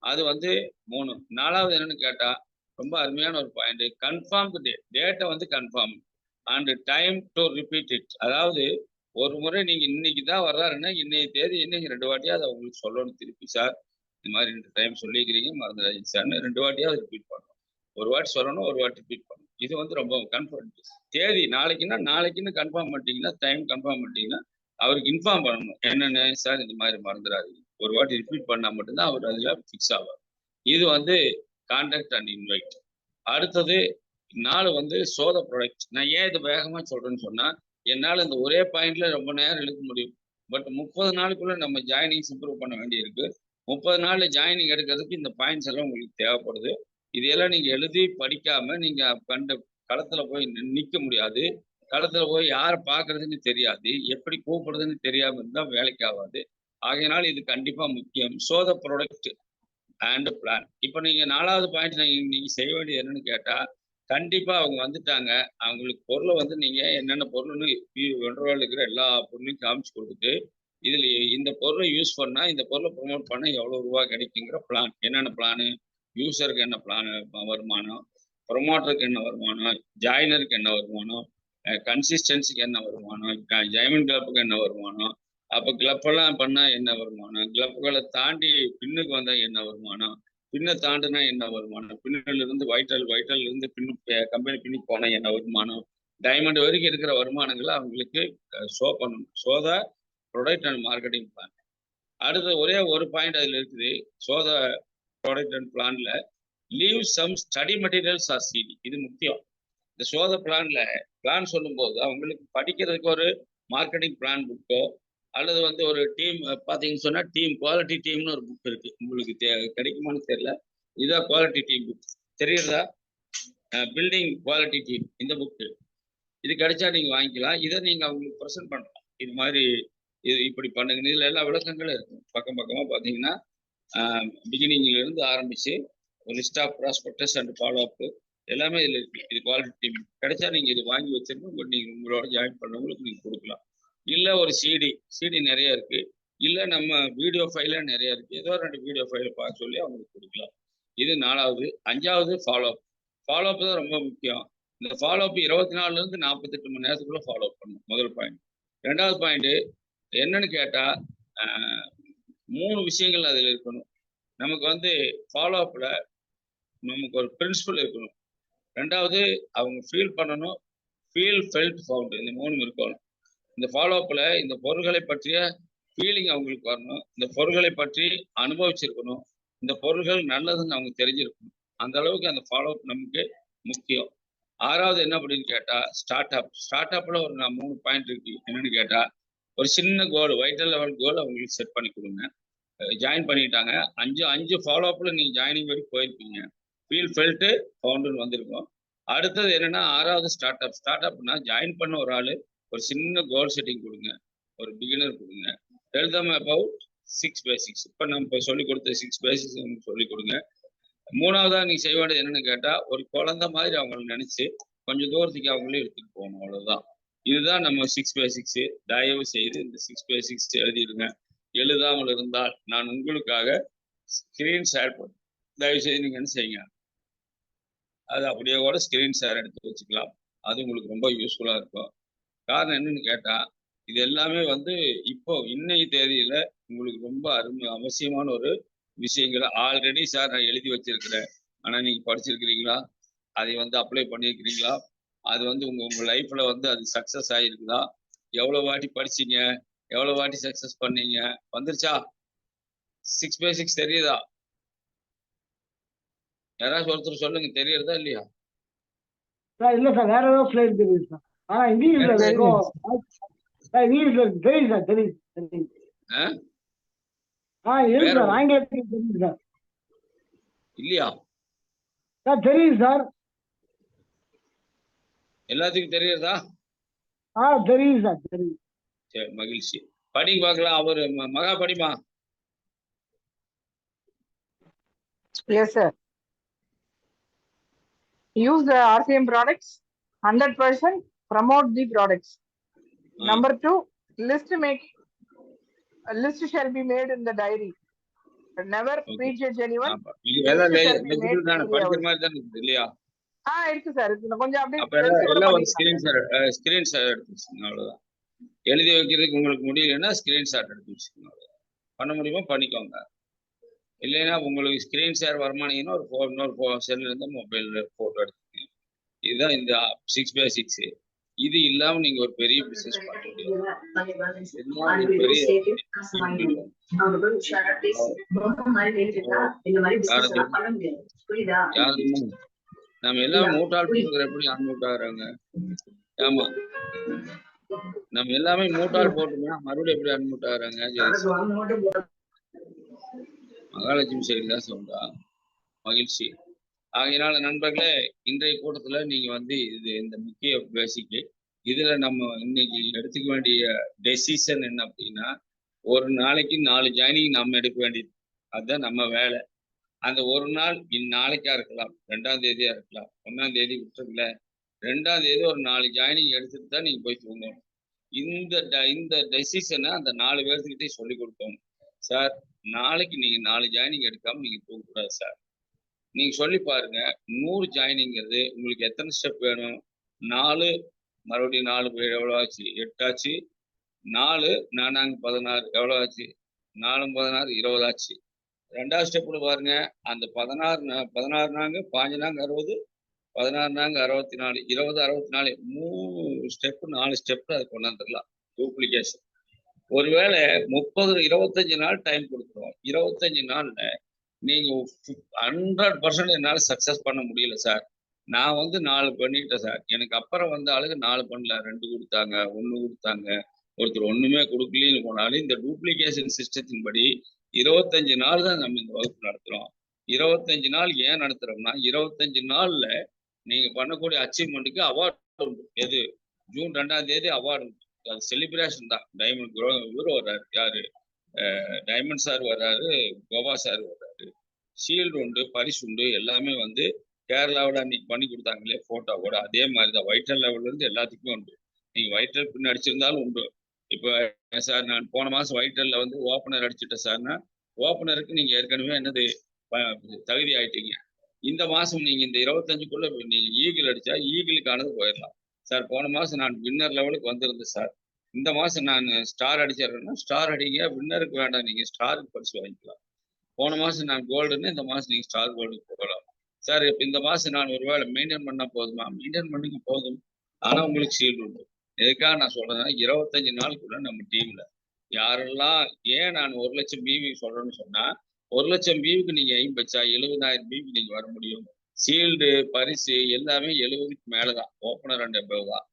அது வந்து 3. 4வது என்னன்னு கேட்டா ரொம்ப அருமையான ஒரு பாயிண்ட். கன்ஃபார்ம் டேட்டை வந்து confirm and time to repeat it. அதாவது ஒரு முறை நீங்க இன்னைக்கு தான் வர்றாருன்னா இன்னைக்கு தேதி இன்னைக்கு 2 வாட்டியாவது அவங்களுக்கு சொல்லணும் திருப்பி. சார் இந்த மாதிரி 2 டைம் சொல்லிக்கிறீங்க மறந்துடாதீங்க சார்னு 2 வாட்டியாவது ரிப்பீட் பண்ணணும். ஒரு வாட்டி சொல்லணும், ஒரு வாட்டி ரிப்பீட் பண்ணணும். இது வந்து ரொம்ப கன்ஃபார்ம். தேதி நாளைக்குன்னா நாளைக்குன்னு கன்ஃபார்ம் பண்ணிட்டீங்கன்னா, டைம் கன்ஃபார்ம் பண்ணிட்டீங்கன்னா அவருக்கு இன்ஃபார்ம் பண்ணணும். என்னென்ன சார் இந்த மாதிரி மறந்துடாதீங்க, ஒரு வாட்டி ரிப்பீட் பண்ணா மட்டும்தான் அவர் அதுல ஃபிக்ஸ் ஆவார். இது வந்து கான்டாக்ட் அண்ட் இன்வைட். அடுத்தது 4 வந்து சோத ப்ராடக்ட். நான் ஏன் இதை வேகமா சொல்றேன்னு சொன்னா என்னால் இந்த ஒரே பாயிண்ட்ல ரொம்ப நேரம் எழுத முடியும். பட் 30 நாளுக்குள்ள நம்ம ஜாயினிங்ஸ் இம்ப்ரூவ் பண்ண வேண்டியிருக்கு. 30 நாள்ல ஜாயினிங் எடுக்கிறதுக்கு இந்த பாயிண்ட்ஸ் எல்லாம் உங்களுக்கு தேவைப்படுது. இதையெல்லாம் நீங்க எழுதி படிக்காம நீங்க கண்ட களத்துல போய் நிக்க முடியாது. களத்துல போய் யாரை பாக்குறதுன்னு தெரியாது, எப்படி கூப்பிடுறதுன்னு தெரியாம இருந்தா வேலைக்கு ஆகாது. ஆகையினால் இது கண்டிப்பா முக்கியம். Show the product and plan. இப்ப நீங்க 4வது பாயிண்ட் நீங்க செய்ய வேண்டியது என்னன்னு கேட்டா, கண்டிப்பா அவங்க வந்துட்டாங்க. அவங்களுக்கு பொருளை வந்து நீங்க என்னென்ன பொருள்னு வெண்டர்வால் இருக்கிற எல்லா பொருளையும் காமிச்சு கொடுத்துட்டு, இதுல இந்த பொருளை யூஸ் பண்ணா இந்த பொருளை ப்ரொமோட் பண்ண எவ்வளவு ரூபாய் கிடைக்குங்கிற பிளான். என்னென்ன பிளானு, யூசருக்கு என்ன பிளான் வருமானம், ப்ரொமோட்டருக்கு என்ன வருமானம், ஜாயினருக்கு என்ன வருமானம், கன்சிஸ்டன்சிக்கு என்ன வருமானம், ஜெயமன் கிளப்புக்கு என்ன வருமானம், அப்ப கிளப்பெல்லாம் பண்ணா என்ன வருமானம், கிளப்புகளை தாண்டி பின்னுக்கு வந்தா என்ன வருமானம், பின்ன தாண்டினா என்ன வருமானம், பின்னில இருந்து வைட்டல் இருந்து பின்னு கம்பெனி பின்னுக்கு போனா என்ன வருமானம், டைமண்ட் வரைக்கும் இருக்கிற வருமானங்களை அவங்களுக்கு ஷோ பண்ணணும். Show the product and marketing plan. அடுத்து ஒரே ஒரு பாயிண்ட் அதுல இருக்குது. ஷோ த ப்ராடக்ட் அண்ட் பிளான்ல leave some study materials or CD. இது முக்கியம். இந்த ஷோ த பிளான் சொல்லும்போது அவங்களுக்கு படிக்கிறதுக்கு ஒரு மார்க்கெட்டிங் பிளான் புக்கோ அல்லது வந்து ஒரு டீம் பார்த்தீங்கன்னு சொன்னா டீம் குவாலிட்டி டீம்னு ஒரு புக் இருக்கு. உங்களுக்கு கிடைக்குமான்னு தெரியல. இதான் குவாலிட்டி டீம் புக் தெரியுறதா? பில்டிங் குவாலிட்டி டீம் இந்த புக்கு. இது கிடைச்சா நீங்க வாங்கிக்கலாம். இதை நீங்க அவங்களுக்கு ப்ரெசென்ட் பண்ணலாம். இது மாதிரி இது இப்படி பண்ணுங்க. இதுல எல்லா விளக்கங்களும் இருக்கும். பக்கம் பக்கமா பார்த்தீங்கன்னா பிகினிங்ல இருந்து ஆரம்பிச்சு ஒரு list of prospectus and follow up எல்லாமே இதுல இருக்கு. இது குவாலிட்டி டீம் கிடைச்சா நீங்க இது வாங்கி வச்சிருந்தோம் நீங்க உங்களோட ஜாயின் பண்ணவங்களுக்கு நீங்க கொடுக்கலாம். இல்ல ஒரு சிடி நிறைய இருக்கு. இல்ல நம்ம வீடியோ ஃபைல நிறைய இருக்கு. ஏதோ 2 வீடியோ ஃபைல பார்க்க சொல்லி அவங்களுக்கு கொடுக்கலாம். இது 4வது. 5வது ஃபாலோ அப் தான் ரொம்ப முக்கியம். இந்த ஃபாலோ அப் 24ல இருந்து 48 மணி நேரத்துக்குள்ள ஃபாலோ அப் பண்ணணும். முதல் பாயிண்ட். 2வது பாயிண்ட் என்னன்னு கேட்டா 3 விஷயங்கள் அதுல இருக்கணும். நமக்கு வந்து ஃபாலோ அப்ல நமக்கு ஒரு பிரின்சிபல் இருக்கணும். 2வது அவங்க ஃபீல் பண்ணணும். Felt found. இந்த 3 இருக்கணும். இந்த ஃபாலோ அப்ல இந்த பொருள்களை பற்றிய ஃபீலிங் அவங்களுக்கு வரணும். இந்த பொருள்களை பற்றி அனுபவிச்சிருக்கணும். இந்த பொருள்கள் நல்லதுன்னு அவங்க தெரிஞ்சிருக்கணும். அந்த அளவுக்கு அந்த ஃபாலோ அப் நமக்கு முக்கியம். 6வது என்ன அப்படின்னு கேட்டா ஸ்டார்ட் அப்ல ஒரு 3 பாயிண்ட் இருக்கு. என்னன்னு கேட்டா ஒரு சின்ன கோல், வைட்டல் லெவல் கோல் அவங்களுக்கு செட் பண்ணி கொடுங்க. ஜாயின் பண்ணிட்டாங்க. 5 ஃபாலோ அப்ல நீங்க ஜாயினிங் வரைக்கும் போயிருப்பீங்க. ஃபெல்ட் ஃபவுண்டுன்னு வந்திருக்கும். அடுத்தது என்னன்னா 6வது ஸ்டார்ட் அப்னா ஜாயின் பண்ண ஒரு ஆளு ஒரு சின்ன கோல் செட்டிங் கொடுங்க. ஒரு பிகினர் கொடுங்க. Tell them about 6 basics. இப்போ நம்ம சொல்லிக் கொடுத்த 6 பேசிக்ஸ் சொல்லிக் கொடுங்க. 3வதா நீங்க செய்ய வேண்டியது என்னன்னு கேட்டா ஒரு குழந்தை மாதிரி அவங்களை நினைச்சு கொஞ்சம் தூரத்துக்கு அவங்களே எடுத்துட்டு போகணும். அவ்வளவுதான். இதுதான் நம்ம 6 பேசிக்ஸ். தயவு செய்து இந்த 6 பேசிக்ஸ் எழுதிடுங்க. எழுதாமல் இருந்தால் நான் உங்களுக்காக ஸ்கிரீன் ஷேர் பண்ண தயவு செய்து நீங்க என்ன செய்யுங்க, அது அப்படியே கூட ஸ்கிரீன் ஷேர் எடுத்து வச்சுக்கலாம். அது உங்களுக்கு ரொம்ப யூஸ்ஃபுல்லா இருக்கும். காரணம் என்னன்னு கேட்டா இது எல்லாமே வந்து இப்போ இன்னைக்கு தேதியில உங்களுக்கு ரொம்ப அவசியமான ஒரு விஷயங்களை ஆல்ரெடி சார் நான் எழுதி வச்சிருக்கிறேன். ஆனா நீங்க படிச்சிருக்கிறீங்களா? அதை வந்து அப்ளை பண்ணியிருக்கிறீங்களா? அது வந்து உங்க லைஃப்ல வந்து அது சக்சஸ் ஆகிருக்குதா? எவ்வளவு வாட்டி படிச்சீங்க? எவ்வளவு வாட்டி சக்சஸ் பண்ணீங்க? வந்துருச்சா? 6 பேசிக்ஸ் தெரியுதா? யாராச்சும் ஒருத்தர் சொல்லுங்க. தெரியறதா இல்லையா? சார் இல்ல சார், வேற ஏதாவது ஸ்லைட் தெரியுது சார். ஆனா இங்கிலீஷ்ல இருக்கும். இங்கிலீஷ்ல தெரியுது சார். தெரியுது இருக்கு சார். ஆங்கிலத்துக்கு தெரியுது சார். இல்லையா சார்? தெரியுது சார். எல்லாத்துக்கும் தெரியுறதா? தெரியுது சார். தெரியுது. சரி, மகிழ்ச்சி. படி பார்க்கலாம். அவரு மகா படிமா. Yes, sir. Use the RCM products 100%. Promote the products. Number 2, list shall be made in the diary. Never prejudge anyone. படிக்கிற மாதிரி தான் இருக்குது இல்லையா? இருக்கு சார். கொஞ்சம் அப்படியே ஸ்கிரீன் ஷாட் எடுத்து வச்சுக்கோங்க. அவ்வளவுதான். எழுதி வைக்கிறதுக்கு உங்களுக்கு முடியலன்னா ஸ்கிரீன் ஷாட் எடுத்து வச்சுக்கோங்க. பண்ண முடியுமா பண்ணிக்கோங்க. இல்லைன்னா உங்களுக்கு ஸ்கிரீன் ஷேர் வரமானீங்கன்னா இன்னொரு செல்ல இருந்து மொபைல்ல போட்டோ எடுத்துக்கோங்க. இதுதான் இந்த 6 by 6. இது இல்லாம நீங்க ஒரு பெரிய பிசினஸ் பண்ண முடியாது. நம்ம எல்லாம் மூட்டால் போட்டுக்கிற எப்படி அன்மூட் ஆகுறாங்க? ஆமா, நம்ம எல்லாமே மூட்டால் போட்டுனா மறுபடியும் எப்படி அன்மூட் ஆகுறாங்க? மகாலட்சுமி சைடு தான் சொல்றா. மகிழ்ச்சி. ஆகையினால நண்பர்களே, இன்றைய கூட்டத்துல நீங்க வந்து இந்த முக்கிய பேசிக்கு இதுல நம்ம இன்னைக்கு எடுத்துக்க வேண்டிய டெசிஷன் என்ன அப்படின்னா, ஒரு நாளைக்கு 4 ஜாயினிங் நம்ம எடுக்க வேண்டியது. அதுதான் நம்ம வேலை. அந்த ஒரு நாள் நாளைக்கா இருக்கலாம், 2ஆம் தேதியா இருக்கலாம், 1ஆம் தேதி விட்டுருங்கள, 2ஆம் தேதி ஒரு 4 ஜாயினிங் எடுத்துட்டு தான் நீங்க போய் தூங்கணும். இந்த டெசிஷனை அந்த 4 பேர்த்துக்கிட்டே சொல்லி கொடுக்கணும். சார், நாளைக்கு நீங்க 4 ஜாயினிங் எடுக்காம நீங்க தூங்கக்கூடாது சார். நீங்க சொல்லி பாருங்க. 100 ஜாயினிங்கிறது உங்களுக்கு எத்தனை ஸ்டெப் வேணும்? 4 மறுபடியும் 4 எவ்வளோ ஆச்சு? 8 ஆச்சு. 4 4 16 எவ்வளோ ஆச்சு? 4 16 20 ஆச்சு. 2வது ஸ்டெப்ல பாருங்க. அந்த 16 நாங்க 15 நாங்க 60, 16 நாங்க 64, 20 64, 3 ஸ்டெப் 4 ஸ்டெப் அது கொண்டாந்துடலாம். டூப்ளிகேஷன். ஒருவேளை 25 நாள் டைம் கொடுக்குறோம். 25 நாள்ல நீங்க 100% என்னால சக்சஸ் பண்ண முடியல சார். நான் வந்து 4 பண்ணிட்டேன் சார். எனக்கு அப்புறம் வந்த ஆளுங்க 4 பண்ணல. 2 கொடுத்தாங்க, 1 கொடுத்தாங்க. ஒருத்தர் ஒண்ணுமே கொடுக்கலன்னு போனாலும் இந்த டூப்ளிகேஷன் சிஸ்டத்தின் படி 25 நாள் தான் நம்ம இந்த வகுப்பு நடத்துறோம். 25 நாள் ஏன் நடத்துறோம்னா, 25 நாள்ல நீங்க பண்ணக்கூடிய அச்சீவ்மெண்ட்டுக்கு அவார்டு உண்டு. எது? ஜூன் 2ஆம் தேதி அவார்டு உண்டு. அது செலிப்ரேஷன் தான். டைமண்ட் இவரு வர்றாரு. யாரு? டைமண்ட் சார் வர்றாரு, கோவா சார் வர்றாரு. ஷீல்டு உண்டு, பரிசு உண்டு. எல்லாமே வந்து கேரளாவில் அன்னைக்கு பண்ணி கொடுத்தாங்களே போட்டோ கூட அதே மாதிரி தான். வைட்டல் லெவல்ல இருந்து எல்லாத்துக்குமே உண்டு. நீங்க வைட்டல் பின் அடிச்சிருந்தாலும் உண்டு. இப்போ சார் நான் போன மாசம் வைட்டல்ல வந்து ஓப்பனர் அடிச்சுட்டேன் சார்னா, ஓப்பனருக்கு நீங்க ஏற்கனவே என்னது தகுதி ஆயிட்டீங்க. இந்த மாசம் நீங்க இந்த 25க்குள்ள நீங்க ஈகிள் அடிச்சா ஈகிளுக்கானது போயிடலாம். சார், போன மாசம் நான் வின்னர் லெவலுக்கு வந்திருந்தேன் சார். இந்த மாசம் நான் ஸ்டார் அடிச்சிடறேன்னா ஸ்டார் அடிங்க. வின்னருக்கு வேண்டாம், நீங்க ஸ்டாருக்கு பரிசு வாங்கிக்கலாம். போன மாசம் நான் கோல்டுன்னு இந்த மாசம் நீங்க ஸ்டார் கோல்டுக்கு போகலாம். சார், இப்போ இந்த மாசம் நான் ஒருவேளை மெயின்டைன் பண்ணா போதுமா? மெயின்டைன் பண்ணுங்க, போதும். ஆனா உங்களுக்கு ஷீல்டு உண்டு. எதுக்காக நான் சொல்றேன்னா, 25 நாளுக்குள்ள நம்ம டீம்ல யாரெல்லாம், ஏன் நான் 1 லட்சம் பிவி சொல்றேன்னு சொன்னா, 1 லட்சம் பிவிக்கு நீங்க எய்ம் வச்சா 70,000 பிவிக்கு நீங்க வர முடியும். ஷீல்டு பரிசு எல்லாமே 70க்கு மேலதான். ஓப்பனர் அண்ட் அபவ் தான்.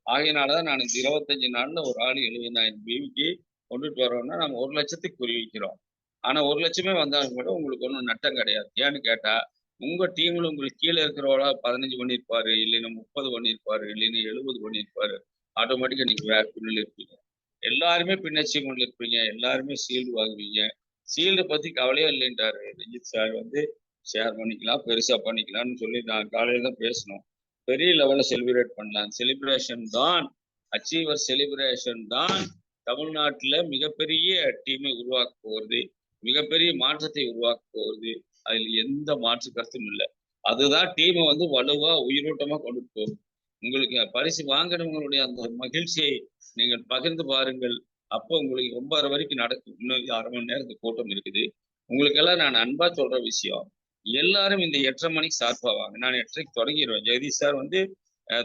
ஆகையினாலதான் நான் இந்த 25 நாள்ல ஒரு ஆள் 70,000 பிவிக்கு கொண்டுட்டு வரோம்னா நம்ம 1 லட்சத்துக்கு குறி வைக்கிறோம். ஆனா 1 லட்சமே வந்தாலும் கூட உங்களுக்கு ஒன்றும் நட்டம் கிடையாது. ஏன்னு கேட்டா, உங்க டீம்ல உங்களுக்கு கீழே இருக்கிறவளா 15 பண்ணியிருப்பாரு, இல்லைன்னா 30 பண்ணியிருப்பாரு, இல்லைன்னா 70 பண்ணியிருப்பாரு. ஆட்டோமேட்டிக்கா நீங்க வேற பின்னில் இருப்பீங்க. எல்லாருமே பின் அச்சீவ்மெண்ட்ல இருப்பீங்க. எல்லாருமே ஷீல்டு வாங்குவீங்க. ஷீல்டு பத்தி கவலையே இல்லைன்றாரு ரஞ்சித் சார். வந்து ஷேர் பண்ணிக்கலாம், பெருசா பண்ணிக்கலாம்னு சொல்லி நான் காலையில தான் பேசணும். பெரிய லெவல்ல செலிப்ரேட் பண்ணலாம். செலிப்ரேஷன் தான், அச்சீவர் செலிப்ரேஷன் தான் தமிழ்நாட்டுல மிகப்பெரிய டீமை உருவாக்க போகிறது, மிகப்பெரிய மாற்றத்தை உருவாக்க போகிறது. அதில் எந்த மாற்று கருத்தும் இல்லை. அதுதான் டீமை வந்து வலுவா உயிரோட்டமா கொண்டு போகும். உங்களுக்கு பரிசு வாங்கினவங்களுடைய அந்த மகிழ்ச்சியை நீங்கள் பகிர்ந்து பாருங்கள். அப்போ உங்களுக்கு 9:30 வரைக்கும் நடக்கும். இன்னும் 1/2 மணி நேரத்துக்கு கூட்டம் இருக்குது. உங்களுக்கெல்லாம் நான் அன்பா சொல்ற விஷயம், எல்லாரும் இந்த 8:30 மணிக்கு சார்பாவாங்க. நான் 8:30க்கு தொடங்கிடுவேன். ஜெகதீஷ் சார் வந்து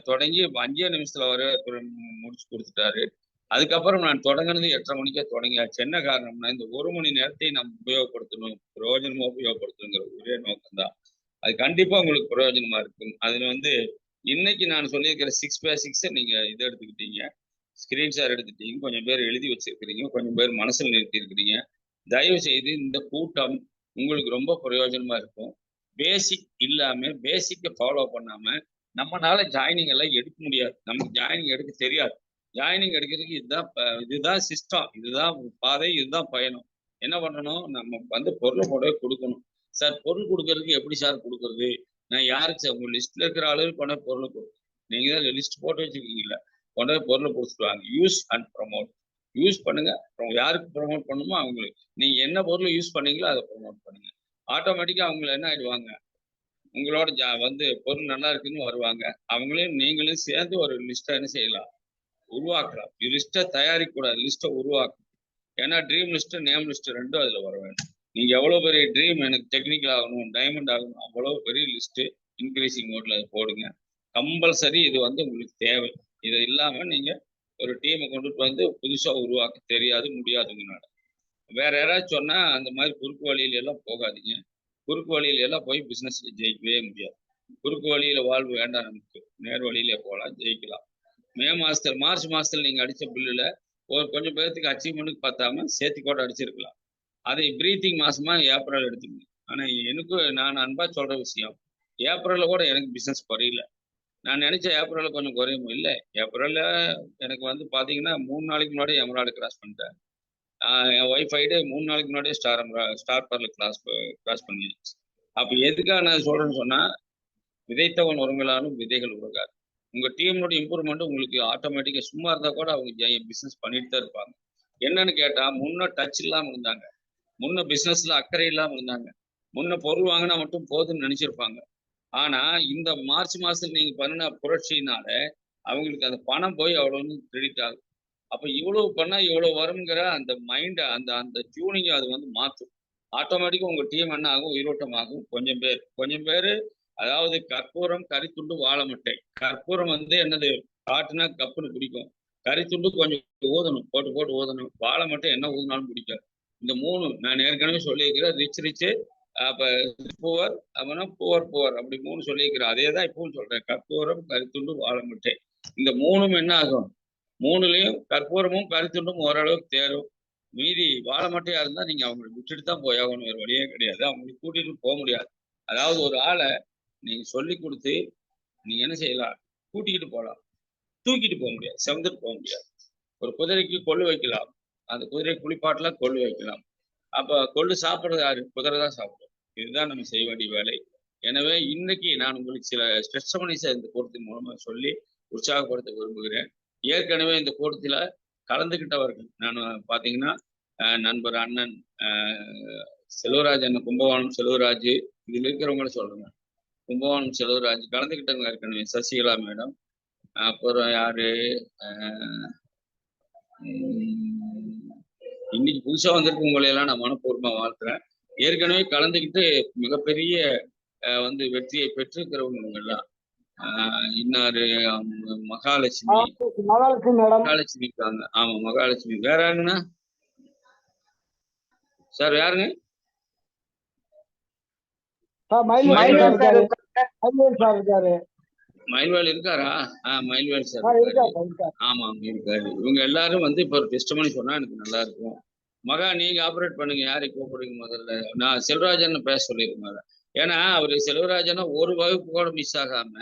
தொடங்கி 5 நிமிஷத்துல வர முடிச்சு கொடுத்துட்டாரு. அதுக்கப்புறம் நான் தொடங்கினது 8:30 மணிக்கே தொடங்கியாச்சு. என்ன காரணம்னா, இந்த 1 மணி நேரத்தை நம்ம உபயோகப்படுத்தணும், பிரயோஜனமா உபயோகப்படுத்தணுங்கிற ஒரே நோக்கம்தான். அது கண்டிப்பா உங்களுக்கு பிரயோஜனமா இருக்கும். அதுல வந்து இன்னைக்கு நான் சொல்லியிருக்கிற 6x6 நீங்க இதை எடுத்துக்கிட்டீங்க, ஸ்கிரீன்ஷாட் எடுத்துட்டீங்க, கொஞ்சம் பேர் எழுதி வச்சிருக்கிறீங்க, கொஞ்சம் பேர் மனசுல நிறுத்தி இருக்கிறீங்க. தயவு செய்து இந்த கூட்டம் உங்களுக்கு ரொம்ப பிரயோஜனமா இருக்கும். பேசிக் இல்லாம, பேசிக்கை ஃபாலோ பண்ணாம நம்மளால ஜாயினிங் எல்லாம் எடுக்க முடியாது. நமக்கு ஜாயினிங் எடுக்க தெரியாது. ஜாயினிங் எடுக்கிறதுக்கு இதுதான் சிஸ்டம், இதுதான் பாதை, இதுதான் பயணம். என்ன பண்ணணும்? நம்ம வந்து பொருளை கொண்டு கொடுக்கணும். சார், பொருள் கொடுக்கறதுக்கு எப்படி சார் கொடுக்கறது? நான் யாருக்கு சார்? உங்க லிஸ்ட்ல இருக்கிற ஆளுக்கு கொண்ட பொருளை கொடுக்கும். நீங்க தான் லிஸ்ட் போட்டு வச்சிருக்கீங்கல்ல, கொண்டு பொருளை கொடுத்துட்டு வாங்க. Use and promote. யூஸ் பண்ணுங்க. யாருக்கு ப்ரமோட் பண்ணுமோ அவங்களுக்கு நீங்க என்ன பொருளை யூஸ் பண்ணீங்களோ அதை ப்ரமோட் பண்ணுங்க. ஆட்டோமேட்டிக்கா அவங்க என்ன ஆயிடுவாங்க, உங்களோட வந்து பொருள் நல்லா இருக்குன்னு வருவாங்க. அவங்களையும் நீங்களும் சேர்ந்து ஒரு லிஸ்ட்டை என்ன செய்யலாம், உருவாக்கலாம். லிஸ்ட்டை தயாரிக்க கூடாது, லிஸ்ட்டை உருவாக்கும். ஏன்னா ட்ரீம் லிஸ்ட், நேம் லிஸ்ட் ரெண்டும் அதுல வர வேண்டும். நீங்க எவ்வளவு பெரிய ட்ரீம், எனக்கு டெக்னிக்கல் ஆகணும், டைமண்ட் ஆகணும், அவ்வளவு பெரிய லிஸ்ட் இன்க்ரீசிங் மோட்ல அது போடுங்க. கம்பல்சரி இது வந்து உங்களுக்கு தேவை. இது இல்லாம நீங்க ஒரு டீமை கொண்டுட்டு வந்து புதுசா உருவாக்க தெரியாது, முடியாதுங்கனால. வேற யாராவது சொன்னா அந்த மாதிரி குறுக்கு வழியில எல்லாம் போகாதீங்க. குறுக்கு வழியில எல்லாம் போய் பிசினஸ்ல ஜெயிக்கவே முடியாது. குறுக்கு வழியில வாழ்வு வேண்டாம் நமக்கு. நேர் வழியில போகலாம், ஜெயிக்கலாம். மார்ச் மாசத்துல நீங்க அடிச்ச பில்லுல ஒரு கொஞ்சம் பேர்த்துக்கு அச்சீவ்மெண்ட்டுக்கு பார்த்தாம சேர்த்து கூட அடிச்சிருக்கலாம். அதை பிரீத்திங் மாசமா ஏப்ரல் எடுத்துக்கணும். ஆனா எனக்கு நான் அன்பா சொல்ற விஷயம், ஏப்ரல்ல கூட எனக்கு பிசினஸ் குறையல. நான் நினைச்ச ஏப்ரல்ல கொஞ்சம் குறையும். இல்லை, ஏப்ரல்ல எனக்கு வந்து பாத்தீங்கன்னா 3 நாளைக்கு முன்னாடி எமரால்டு கிராஸ் பண்ணிட்டேன். என் ஒய்ஃப் ஐடு 3 நாளைக்கு முன்னாடியே ஸ்டார் பர்ல கிராஸ் பண்ணிடுச்சு. அப்ப எதுக்காக நான் சொல்றேன்னு சொன்னா, விதைத்தவன் உறங்கலாலும் விதைகள் உறங்காது. உங்க டீமோட இம்ப்ரூவ்மெண்ட் உங்களுக்கு ஆட்டோமேட்டிக்கா சும்மா இருந்தா கூட அவங்க பிசினஸ் பண்ணிட்டு தான் இருப்பாங்க. என்னன்னு கேட்டா, முன்ன டச் இல்லாம இருந்தாங்க, முன்ன பிசினஸ்ல அக்கறை இல்லாம இருந்தாங்க, முன்ன பொருள் வாங்கினா மட்டும் போதும்னு நினைச்சிருப்பாங்க. ஆனா இந்த மார்ச் மாசத்துல நீங்க பண்ணின புரட்சியினால அவங்களுக்கு அந்த பணம் போய் அவ்வளவு கிரெடிட் ஆகும். அப்ப இவ்வளவு பண்ணா இவ்வளவு வருங்கிற அந்த மைண்ட், அந்த அந்த டியூனிங் அது வந்து மாற்றும். ஆட்டோமேட்டிக்கா உங்க டீம் என்ன ஆகும், உயிரோட்டமாகும். கொஞ்சம் பேர் அதாவது கற்பூரம் கரித்துண்டு வாழமட்டை. கற்பூரம் வந்து என்னது, காட்டுனா கப்புன்னு பிடிக்கும், கரித்துண்டு கொஞ்சம் ஊதணும், போட்டு போட்டு ஊதணும். வாழமட்டை என்ன ஊதினாலும் பிடிக்காது. இந்த 3 நான் ஏற்கனவே சொல்லியிருக்கிறேன். ரிச் அப்ப புவர் அப்படின்னா புவர் அப்படி 3 சொல்லியிருக்கிறேன். அதே தான் இப்பவும் சொல்றேன். கற்பூரம் கரித்துண்டு வாழமட்டை, இந்த 3ம் என்ன ஆகும், 3லயும் கற்பூரமும் கரித்துண்டும் ஓரளவுக்கு தேரும். மீதி வாழமட்டையா இருந்தா நீங்க அவங்களை விட்டுட்டு தான் போய் ஆகணும், வேறு வழியே கிடையாது. அவங்களுக்கு கூட்டிட்டு போக முடியாது. அதாவது ஒரு ஆளை நீங்க சொல்லி கொடுத்து நீங்க என்ன செய்யலாம், கூட்டிக்கிட்டு போகலாம், தூக்கிட்டு போக முடியாது, செவந்துட்டு போக முடியாது. ஒரு குதிரைக்கு கொள்ளு வைக்கலாம், அந்த குதிரை குளிப்பாட்டலாம், கொள்ளு வைக்கலாம். அப்ப கொள்ளு சாப்பிட்றது யாரு, குதிரை தான் சாப்பிடும். இதுதான் நம்ம செய்ய வேண்டிய வேலை. எனவே இன்னைக்கு நான் உங்களுக்கு சில ஸ்ட்ரெச்சமனிஸை இந்த கூட்டத்தின் மூலமா சொல்லி உற்சாகப்படுத்த விரும்புகிறேன். ஏற்கனவே இந்த கூட்டத்துல கலந்துகிட்டவர்கள் நான் பாத்தீங்கன்னா நண்பர் அண்ணன் செல்வராஜ் அண்ணன், கும்பகோணம் செல்வராஜ், இதுல இருக்கிறவங்கள சொல்றேன். கும்பகோணம் செல்வராஜ் கலந்துக்கிட்டவங்க ஏற்கனவே, சசிகலா மேடம், அப்புறம் யாரு இன்னைக்கு புதுசா வந்திருக்கவங்களை எல்லாம் நான் மனப்பூர்வமா வாழ்த்துறேன். ஏற்கனவே கலந்துக்கிட்டு மிகப்பெரிய வந்து வெற்றியை பெற்றிருக்கிறவங்க எல்லாம் இன்னாரு மகாலட்சுமி இருக்காங்க. ஆமா, மகாலட்சுமி. வேற யாருங்கண்ணா சார், யாருங்க? மயில்வேல் இருக்காரா? மயில்வேல் சார் இருக்காரு. ஆமா இருக்காரு. இவங்க எல்லாரும் வந்து இப்ப ஒரு டெஸ்ட் சொன்னா எனக்கு நல்லா இருக்கும். மகா, நீங்க ஆபரேட் பண்ணுங்க, யாரை கூப்பிடுங்க முதல்ல. நான் செல்வராஜன் பேச சொல்லியிருக்கேன். ஏன்னா அவரு செல்வராஜனா ஒரு வகுப்பு கூட மிஸ் ஆகாம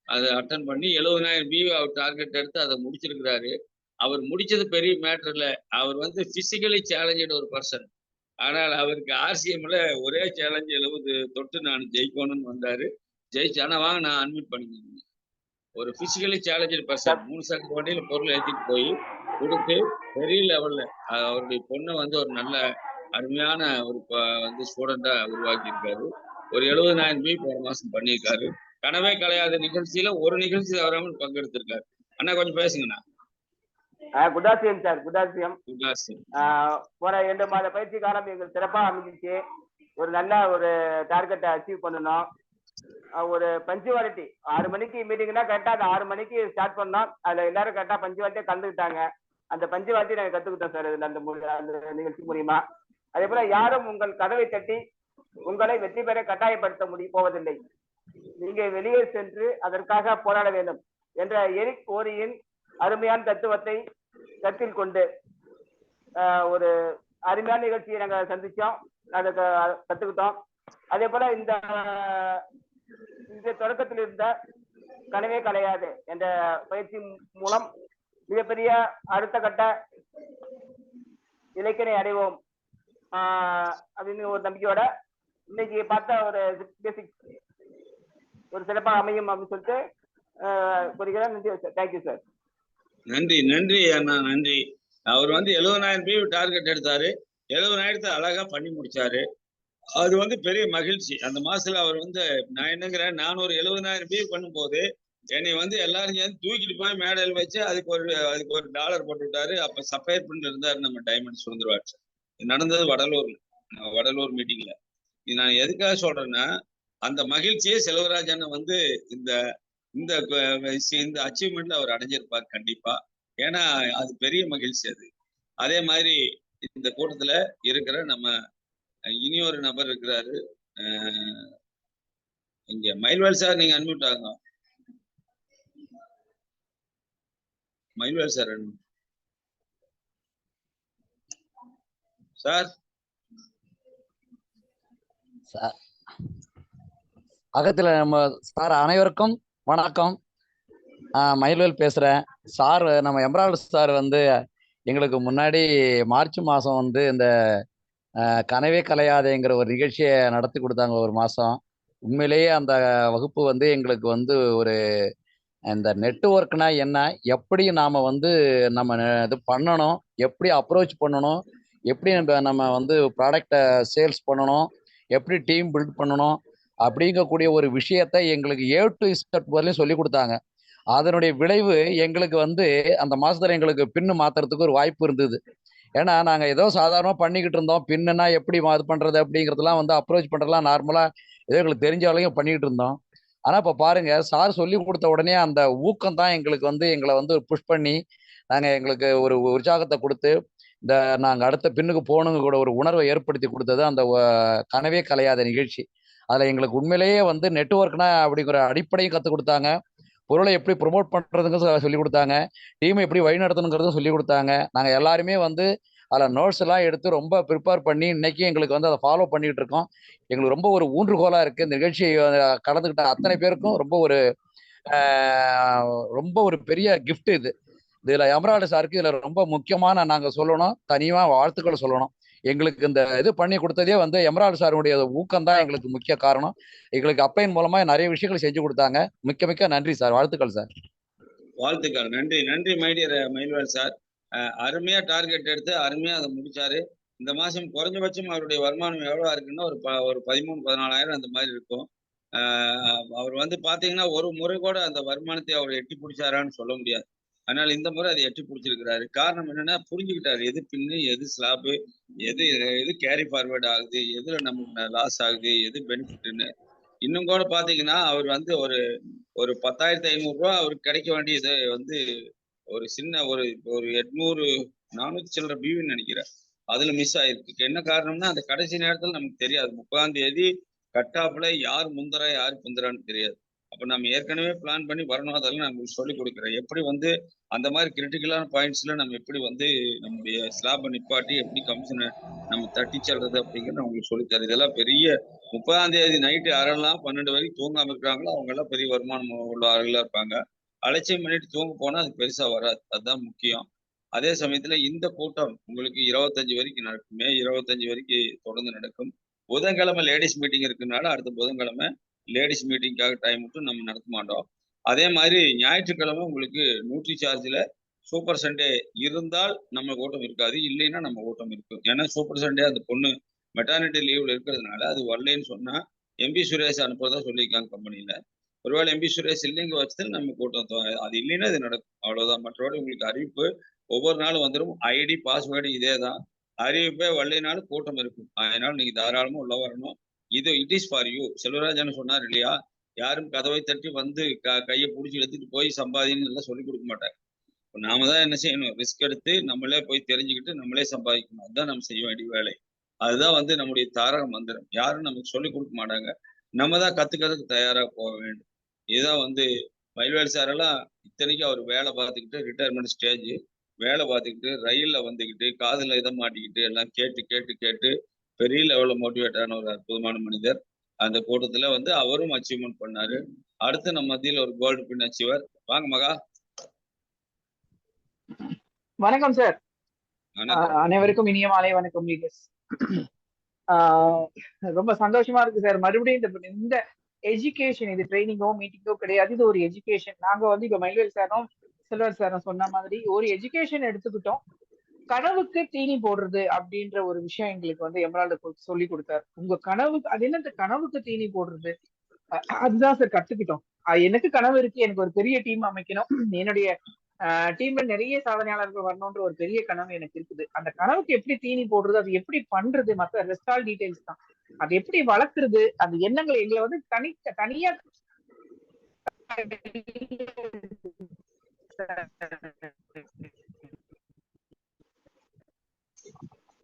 அதை அட்டன் பண்ணி 70,000 பிவி அவர் டார்கெட் எடுத்து அதை முடிச்சிருக்கிறாரு. அவர் முடிச்சது பெரிய மேட்டர் இல்லை. அவர் வந்து பிசிக்கலி சேலஞ்சட் ஒரு பர்சன். ஆனால் அவருக்கு ஆர்சிஎம்ல ஒரே சேலஞ்சு 70 தொட்டு நான் ஜெயிக்கணும்னு வந்தாரு. ஜெயிச்சு. ஆனா வாங்க, நான் அட்மிட் பண்ணிக்கிறேன். ஒரு பிசிக்கலி சேலஞ்சட் பர்சன் 3 சக்கர வண்டியில பொருள் ஏற்றிட்டு போய் கொடுத்து பெரிய லெவல்ல அவருடைய பொண்ணை வந்து ஒரு நல்ல அருமையான ஒரு வந்து ஸ்டூடெண்டா உருவாக்கி இருக்காரு. ஒரு 70,000 பிவி போன மாசம் பண்ணியிருக்காரு. கனவே கலையாத நிகழ்ச்சியில ஒரு நிகழ்ச்சி தவறாமல் பங்கெடுத்திருக்காரு. அண்ணா கொஞ்சம் பேசுங்கண்ணா. Good afternoon sir. Good afternoon. போன 2 மாத பயிற்சி காலம் எங்களுக்கு சிறப்பாக அமைஞ்சிச்சு. ஒரு நல்ல ஒரு டார்கெட்டை அச்சீவ் பண்ணணும். ஒரு பஞ்சுவாலிட்டி 6 மணிக்கு மீட்டிங்னா கரெக்டா அந்த 6 மணிக்கு ஸ்டார்ட் பண்ணோம். அதுல எல்லாரும் கரெக்டா பஞ்சுவாலிட்டியா கலந்துக்கிட்டாங்க. அந்த பஞ்சுவாலிட்டி நாங்கள் கத்துக்கிட்டோம் சார் இதுல, அந்த நிகழ்ச்சி மூலியமா. அதே போல யாரும் உங்கள் கதவை தட்டி உங்களை வெற்றி பெற கட்டாயப்படுத்த போவதில்லை. நீங்க வெளியே சென்று அதற்காக போராட வேண்டும் என்ற எரிக் ஓரியின் அருமையான தத்துவத்தை கருத்தில் கொண்டு ஒரு அருமையான நிகழ்ச்சியை நாங்கள் சந்திச்சோம், அதை கத்துக்கிட்டோம். அதே போல இந்த தொடக்கத்தில் இருந்த கனவே கலையாது என்ற பயிற்சி மூலம் மிகப்பெரிய அடுத்த கட்ட இலக்கினை அடைவோம் அப்படின்னு ஒரு நம்பிக்கையோட இன்னைக்கு பார்த்த ஒரு பேசிக் ஒரு சிறப்பாக அமையும் அப்படின்னு சொல்லிட்டு குறிக்கிறேன். நன்றி. Thank you sir. நன்றி அண்ணா, நன்றி. அவர் வந்து 70,000 பிவி டார்கெட் எடுத்தாரு. 70,000 அழகா பண்ணி முடிச்சாரு. அது வந்து பெரிய மகிழ்ச்சி. அந்த மாசத்துல அவர் வந்து நான் என்னங்கிறேன், நான் ஒரு 70,000 பிவி பண்ணும்போது என்னை வந்து எல்லாரும் சேர்ந்து தூக்கிட்டு போய் மேடையில் வச்சு அதுக்கு ஒரு டாலர் போட்டு விட்டாரு. அப்ப சப்பையர் பண்ணி இருந்தாரு நம்ம டைமண்ட் சுதந்திரவாட்சி. நடந்தது வடலூர் மீட்டிங்ல. இது நான் எதுக்காக சொல்றேன்னா, அந்த மகிழ்ச்சியே செல்வராஜன் வந்து இந்த இந்த அச்சீவ்மெண்ட்ல அவர் அடைஞ்சிருப்பார் கண்டிப்பா. ஏன்னா அது பெரிய மகிழ்ச்சி அது. அதே மாதிரி இந்த கூட்டத்துல இருக்கிற நம்ம இனி ஒரு நபர் இருக்கிறாரு, இங்க மயில்வேல் சார், நீங்க அன்மியூட் ஆகுங்க. Mayilvel sir sir. அகத்துல நம்ம சார் அனைவருக்கும் வணக்கம். மயில்வேல் பேசுகிறேன் சார். நம்ம எம்ராய்டு சார் வந்து எங்களுக்கு முன்னாடி மார்ச் மாதம் வந்து இந்த கனவே கலையாதேங்கிற ஒரு நிகழ்ச்சியை நடத்தி கொடுத்தாங்க ஒரு மாதம். உண்மையிலேயே அந்த வகுப்பு வந்து எங்களுக்கு வந்து ஒரு இந்த நெட்வொர்க்னா என்ன, எப்படி நாம் வந்து நம்ம இது பண்ணணும், எப்படி அப்ரோச் பண்ணணும், எப்படி நம்ம வந்து ப்ராடக்டை சேல்ஸ் பண்ணணும், எப்படி டீம் பில்ட் பண்ணணும் அப்படிங்கக்கூடிய ஒரு விஷயத்தை எங்களுக்கு A to Z வரலையும் சொல்லி கொடுத்தாங்க. அதனுடைய விளைவு எங்களுக்கு வந்து அந்த மாதத்தில் எங்களுக்கு பின்னு மாற்றுறதுக்கு ஒரு வாய்ப்பு இருந்தது. ஏன்னா நாங்கள் ஏதோ சாதாரணமாக பண்ணிக்கிட்டு இருந்தோம். பின்னுனா எப்படி இது பண்ணுறது அப்படிங்கிறதுலாம் வந்து அப்ரோச் பண்ணுறதுலாம் நார்மலாக ஏதோ எங்களுக்கு தெரிஞ்ச வரைக்கும் பண்ணிக்கிட்டு இருந்தோம். ஆனால் இப்போ பாருங்க, சார் சொல்லி கொடுத்த உடனே அந்த ஊக்கம் தான் எங்களுக்கு வந்து எங்களை வந்து புஷ் பண்ணி எங்களுக்கு ஒரு உற்சாகத்தை கொடுத்து இந்த நாங்கள் அடுத்த பின்னுக்கு போகணுங்க கூட ஒரு உணர்வை ஏற்படுத்தி கொடுத்தது அந்த கனவே கலையாத நிகழ்ச்சி. அதில் எங்களுக்கு உண்மையிலேயே வந்து நெட்வொர்க்னா அப்படிங்கிற அடிப்படையும் கற்றுக் கொடுத்தாங்க. பொருளை எப்படி ப்ரொமோட் பண்ணுறதுங்க சொல்லி கொடுத்தாங்க. டீமை எப்படி வழிநடத்தணுங்கிறதும் சொல்லி கொடுத்தாங்க. நாங்கள் எல்லாருமே வந்து அதில் நோட்ஸ் எல்லாம் எடுத்து ரொம்ப ப்ரிப்பேர் பண்ணி இன்னைக்கு எங்களுக்கு வந்து அதை ஃபாலோ பண்ணிட்டு இருக்கோம். எங்களுக்கு ரொம்ப ஒரு ஊன்றுகோலாக இருக்குது. இந்த நிகழ்ச்சியை கலந்துக்கிட்ட அத்தனை பேருக்கும் ரொம்ப ஒரு பெரிய கிஃப்ட் இது. இதில் எம்ராய்டு சாருக்கு இதில் ரொம்ப முக்கியமான நாங்கள் சொல்லணும், தனியாக வாழ்த்துக்களை சொல்லணும். எங்களுக்கு இந்த இது பண்ணி கொடுத்ததே வந்து எம்ராய்டு சாருடைய ஊக்கம் தான் எங்களுக்கு முக்கிய காரணம். எங்களுக்கு அப்ளைன் மூலமாக நிறைய விஷயங்களை செஞ்சு கொடுத்தாங்க. மிக்க மிக்க நன்றி சார். வாழ்த்துக்கள் சார். வாழ்த்துக்கள். நன்றி நன்றி மைடியர் மயில்வேல் சார். அருமையா டார்கெட் எடுத்து அருமையா அதை முடிச்சாரு. இந்த மாசம் குறைஞ்சபட்சம் அவருடைய வருமானம் எவ்வளவு இருக்குன்னா ஒரு 13-14 அந்த மாதிரி இருக்கும். அவர் வந்து பாத்தீங்கன்னா ஒரு முறை கூட அந்த வருமானத்தை அவர் எட்டி பிடிச்சாரான்னு சொல்ல முடியாது. அதனால இந்த முறை அதை எட்டி பிடிச்சிருக்கிறாரு. காரணம் என்னன்னா புரிஞ்சுக்கிட்டாரு எது பின்னு, எது ஸ்லாப்பு, எது எது கேரி ஃபார்வர்ட் ஆகுது, எதுல நமக்கு லாஸ் ஆகுது, எது பெனிஃபிட்னு. இன்னும் கூட பாத்தீங்கன்னா அவர் வந்து ஒரு 10,500 ரூபா அவருக்கு கிடைக்க வேண்டியது வந்து ஒரு சின்ன ஒரு 800-400 சில்லற பிவின்னு நினைக்கிறேன். அதுல மிஸ் ஆயிருக்கு. என்ன காரணம்னா அந்த கடைசி நேரத்துல நமக்கு தெரியாது. 30ஆம் தேதி கட்டாப்ல யார் முந்தரா யார் புந்தரான்னு தெரியாது. அப்ப நம்ம ஏற்கனவே பிளான் பண்ணி வரணும். அதெல்லாம் நான் உங்களுக்கு சொல்லிக் கொடுக்குறேன். எப்படி வந்து அந்த மாதிரி கிரிட்டிக்கலான பாயிண்ட்ஸ்ல நம்ம எப்படி வந்து நம்முடைய ஸ்லாபை நிப்பாட்டி எப்படி கமிஷனை நம்ம தட்டி செல்றது அப்படிங்கிறது நான் உங்களுக்கு சொல்லித்தரேன். இதெல்லாம் பெரிய 30ஆம் தேதி நைட்டு யாரெல்லாம் 12 வரைக்கும் தூங்காம இருக்கிறாங்களோ அவங்க எல்லாம் பெரிய வருமானம் உள்ளவர்களா இருப்பாங்க. அலட்சியம் பண்ணிட்டு தூங்க போனா அது பெருசா வராது. அதுதான் முக்கியம். அதே சமயத்துல இந்த கூட்டம் உங்களுக்கு 25 வரைக்கும் நடக்கும். மே 25 வரைக்கும் தொடர்ந்து நடக்கும். புதன்கிழமை லேடிஸ் மீட்டிங் இருக்குனால அடுத்த புதன்கிழமை லேடிஸ் மீட்டிங்காக டைம் விட்டு நம்ம நடத்த மாட்டோம். அதே மாதிரி ஞாயிற்றுக்கிழமை உங்களுக்கு நியூட்ரி சார்ஜ்ல சூப்பர் சண்டே இருந்தால் நம்ம கூட்டம் இருக்காது, இல்லைன்னா நம்ம கூட்டம் இருக்கும். ஏன்னா சூப்பர் சண்டே அந்த பொண்ணு மெட்டர்னிட்டி லீவ்ல இருக்கிறதுனால அது வரலன்னு சொன்னா எம்பி சுரேஷ் அனுப்புறதா சொல்லியிருக்காங்க கம்பெனியில. ஒருவேளை எம்பி சுரேஷ் இல்லைங்க பட்சத்தில் நம்ம கூட்டம் அது இல்லைன்னா இது நடக்கும். அவ்வளவுதான். மற்றபடி உங்களுக்கு அறிவிப்பு ஒவ்வொரு நாளும் வந்துடும். ஐடி பாஸ்வேர்டு இதே தான். அறிவிப்பே வரலைனாலும் கூட்டம் இருக்கும். அதனால நீங்க தாராளமா உள்ள வரணும். It is for you. Selvarajan சொன்னார் இல்லையா, யாரும் கதவை தட்டி வந்து கையை பிடிச்சி எடுத்துட்டு போய் சம்பாதின்னு எல்லாம் சொல்லிக் கொடுக்க மாட்டாங்க. நாம தான் என்ன செய்யணும், ரிஸ்க் எடுத்து நம்மளே போய் தெரிஞ்சுக்கிட்டு நம்மளே சம்பாதிக்கணும். அதுதான் நம்ம செய்ய வேண்டிய வேலை. அதுதான் வந்து நம்முடைய தாரக மந்திரம். யாரும் நமக்கு சொல்லிக் கொடுக்க மாட்டாங்க. நம்ம தான் கத்துக்கிறதுக்கு தயாரா போக வேண்டும். இதுதான் வந்து மயில்வேல் சார் எல்லாம் இத்தனைக்கும் அவர் வேலை பார்த்துக்கிட்டு ரிட்டையர்மெண்ட் ஸ்டேஜ் வேலை பார்த்துக்கிட்டு ரயில்ல வந்துக்கிட்டு காதுல இதை மாட்டிக்கிட்டு எல்லாம் கேட்டு கேட்டு கேட்டு பெரிய லெவல்ல மோட்டிவேட் ஆன ஒரு அற்புதமான மனிதர். அந்த கூட்டத்துல வந்து அவரும் அச்சீவ்மெண்ட் பண்ணாரு. அடுத்து நம்ம மத்தியில் ஒரு கோல்டு பின் அச்சீவர். வாங்க மகா. வணக்கம் சார். அனைவருக்கும் இனிய மாலை வணக்கம். ரொம்ப சந்தோஷமா இருக்கு சார். மறுபடியும் இந்த எஜுகேஷன், இது ட்ரைனிங்கோ மீட்டிங்கோ கிடையாது, இது ஒரு எஜுகேஷன். நாங்க வந்து இப்ப மயில்வேல் சாரும் செல்வர் சாரும் சொன்ன மாதிரி ஒரு எஜுகேஷன் எடுத்துக்கிட்டோம். கனவுக்கு தீனி போடுறது அப்படின்ற ஒரு விஷயம் எங்களுக்கு வந்து எம்ராய்டு சொல்லி கொடுத்தாரு. உங்க கனவுக்கு அது என்ன, கனவுக்கு தீனி போடுறது, அதுதான் சார் கத்துக்கிட்டோம். எனக்கு கனவு இருக்கு, எனக்கு ஒரு பெரிய டீம் அமைக்கணும், என்னுடைய டீம்ல நிறைய சாதனையாளர்கள் வரணும்ன்ற ஒரு பெரிய கனவு எனக்கு இருக்குது. அந்த கனவுக்கு எப்படி தீனி போடுறது, அது எப்படி பண்றது, மற்ற ரெஸ்டால் டீடைல்ஸ் தான். அது எப்படி வளர்க்குறது, அந்த எண்ணங்களை எங்களை வந்து தனியா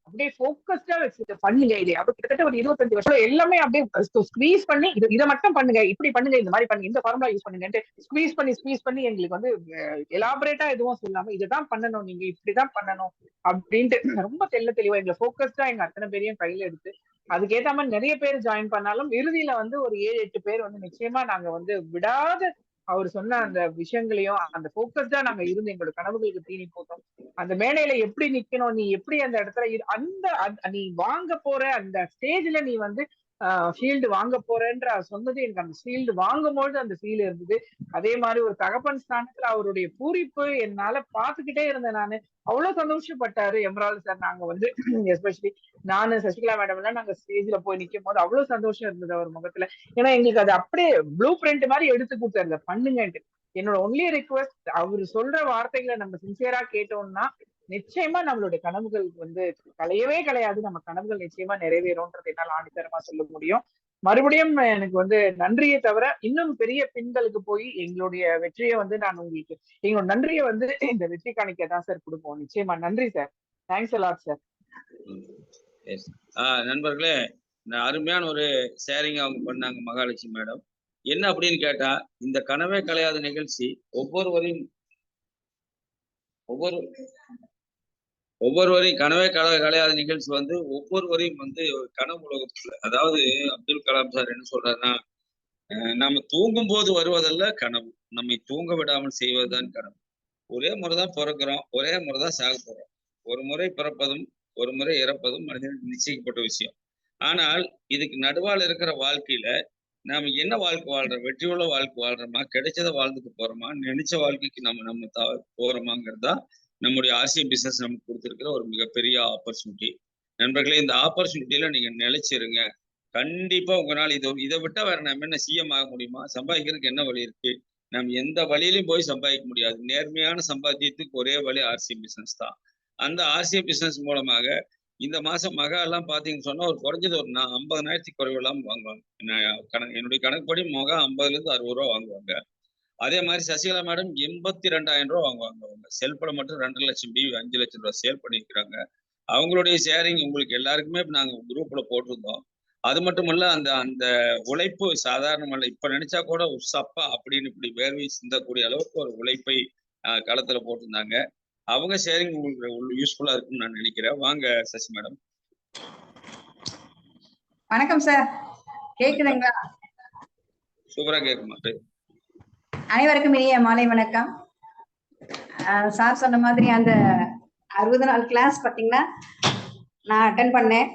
அப்படியே போக்கஸ்டா வச்சுட்டு பண்ணுங்க. இது அப்படி கிட்டத்தட்ட ஒரு 25 வருஷம் எல்லாமே அப்படியே ஸ்குவீஸ் பண்ணி இதை மட்டும் பண்ணுங்க, இப்படி பண்ணுங்க, இந்த மாதிரி பண்ணுங்க, இந்த ஃபார்முலா யூஸ் பண்ணுங்க, ஸ்குவீஸ் பண்ணி எங்களுக்கு வந்து எலாபரேட்டா எதுவும் சொல்லாம இதுதான் பண்ணணும், நீங்க இப்படிதான் பண்ணணும் அப்படின்ட்டு ரொம்ப தெளிவா எங்களை போக்கஸ்டா எங்க அத்தனை பேரையும் கையில எடுத்து அதுக்கேற்ற மாதிரி நிறைய பேர் ஜாயின் பண்ணாலும் இறுதியில வந்து ஒரு 7-8 பேர் வந்து நிச்சயமா நாங்க வந்து விடாத அவர் சொன்ன அந்த விஷயங்களையும் அந்த போக்கஸ்டா நாங்க இருந்து எங்களோட கனவுகளுக்கு தீனி போட்டோம். அந்த மேடையில எப்படி நிக்கணும், நீ எப்படி அந்த இடத்துல நீ வாங்க போற அந்த ஸ்டேஜ்ல நீ வந்து ஃபீல்டு வாங்க போறேன்ற சொன்னது எனக்கு அந்த ஃபீல்டு வாங்கும்போது அந்த ஃபீல் இருந்தது. அதே மாதிரி ஒரு தகப்பன் ஸ்தானத்துல அவருடைய பூரிப்பு என்னால பாத்துக்கிட்டே இருந்தேன் நானு. அவ்வளவு சந்தோஷப்பட்டாரு எம்ரால் சார். நாங்க வந்து எஸ்பெஷலி நானு சசிகலா மேடம் எல்லாம் நாங்க ஸ்டேஜ்ல போய் நிக்கும் போது அவ்வளவு சந்தோஷம் இருந்தது அவர் முகத்துல. ஏன்னா எங்களுக்கு அது அப்படியே ப்ளூ பிரிண்ட் மாதிரி எடுத்து கொடுத்தாரு பண்ணுங்கன்ட்டு. என்னோட ஒன்லி ரிக்வெஸ்ட், அவரு சொல்ற வார்த்தைகளை நம்ம சின்சியரா கேட்டோம்னா நிச்சயமா நம்மளுடைய கனவுகள் வந்து கலையவே கலையாது. நம்ம கனவுகள் நிச்சயமா நிறைவேறும்ன்றது என்னால் ஆணித்தரமா சொல்ல முடியும். மறுபடியும் எனக்கு வந்து நன்றியை தவிர இன்னும் பெரிய பின்களுக்கு போய் எங்களுடைய வெற்றியை வந்து நான் உங்களுக்கு எங்களோட நன்றியை வந்து இந்த வெற்றி காணிக்க தான் சார் கொடுப்போம். நிச்சயமா நன்றி சார். Thanks a lot sir. நண்பர்களே, அருமையான ஒரு ஷேரிங் அவங்க பண்ணாங்க மகாலட்சுமி மேடம். என்ன அப்படின்னு கேட்டா, இந்த கனவே கலையாத நிகழ்ச்சி ஒவ்வொருவரையும் கனவே கலையாத நிகழ்ச்சி வந்து ஒவ்வொருவரையும் வந்து கனவு உலகத்துல, அதாவது அப்துல் கலாம் சார் என்ன சொல்றாருன்னா, நம்ம தூங்கும் போது வருவதல்ல கனவு, நம்மை தூங்க விடாமல் செய்வதுதான் கனவு. ஒரே முறைதான் பிறக்கிறோம், ஒரே முறைதான் சாக போறோம். ஒரு முறை பிறப்பதும் ஒரு முறை இறப்பதும் மனிதனுக்கு நிச்சயிக்கப்பட்ட விஷயம். ஆனால் இதுக்கு நடுவால் இருக்கிற வாழ்க்கையில நாம என்ன வாழ்க்கை வாழ்றோம்? வெற்றியுள்ள வாழ்க்கை வாழ்றோமா, கிடைச்சதை வாழ்ந்துட்டு போறோமா, நினைச்ச வாழ்க்கைக்கு நம்ம போறோமாங்கிறதா நம்முடைய ஆர்சிஎம் பிசினஸ் நமக்கு கொடுத்திருக்கிற ஒரு மிகப்பெரிய ஆப்பர்ச்சுனிட்டி. நண்பர்களே, இந்த ஆப்பர்ச்சுனிட்டியில நீங்க நிலைச்சிருங்க. கண்டிப்பா உங்களால் இதை விட்டா வேற நம்ம என்ன சிஎம் ஆக முடியுமா? சம்பாதிக்கிறதுக்கு என்ன வழி இருக்கு? நம்ம எந்த வழியிலையும் போய் சம்பாதிக்க முடியாது. நேர்மையான சம்பாத்தியத்துக்கு ஒரே வழி ஆர்சிஎம் பிசினஸ் தான். அந்த ஆர்சிஎம் பிசினஸ் மூலமாக இந்த மாசம் மகா எல்லாம் பாத்தீங்கன்னு சொன்னா ஒரு குறைஞ்சது ஒரு 50,000 குறைவு இல்லாம வாங்குவாங்க. என்னுடைய கணக்குப்படி மகா 50,000 60 ரூபா வாங்குவாங்க. அதே மாதிரி சசிகலா மேடம் 82,000 ரூபா வாங்குவாங்க. அவங்க செல்ஃப்ல மட்டும் 2 லட்சம் பிவி 5 லட்சம் ரூபாய் சேல் பண்ணிக்கிறாங்க. அவங்களுடைய ஷேரிங் உங்களுக்கு எல்லாருக்குமே நாங்க குரூப்ல போட்டிருந்தோம். அது மட்டும் இல்ல, அந்த அந்த உழைப்பு சாதாரணமல்ல. இப்ப நினைச்சா கூட சப்பா அப்படின்னு இப்படி வேர்வை சிந்தக்கூடிய அளவுக்கு ஒரு உழைப்பை களத்துல போட்டிருந்தாங்க. அவங்க ஷேரிங் உங்களுக்கு யூஸ்ஃபுல்லா இருக்கும்னு நான் நினைக்கிறேன். வாங்க சசி மேடம். வணக்கம் சார், கேக்குதுங்களா? சூப்பரா கேட்க மாட்டேன். அனைவருக்கும் இனிய மாலை வணக்கம். சார் சொன்ன மாதிரி அந்த 60 நாள் கிளாஸ் பாத்தீங்கன்னா நான் அட்டன் பண்ணேன்.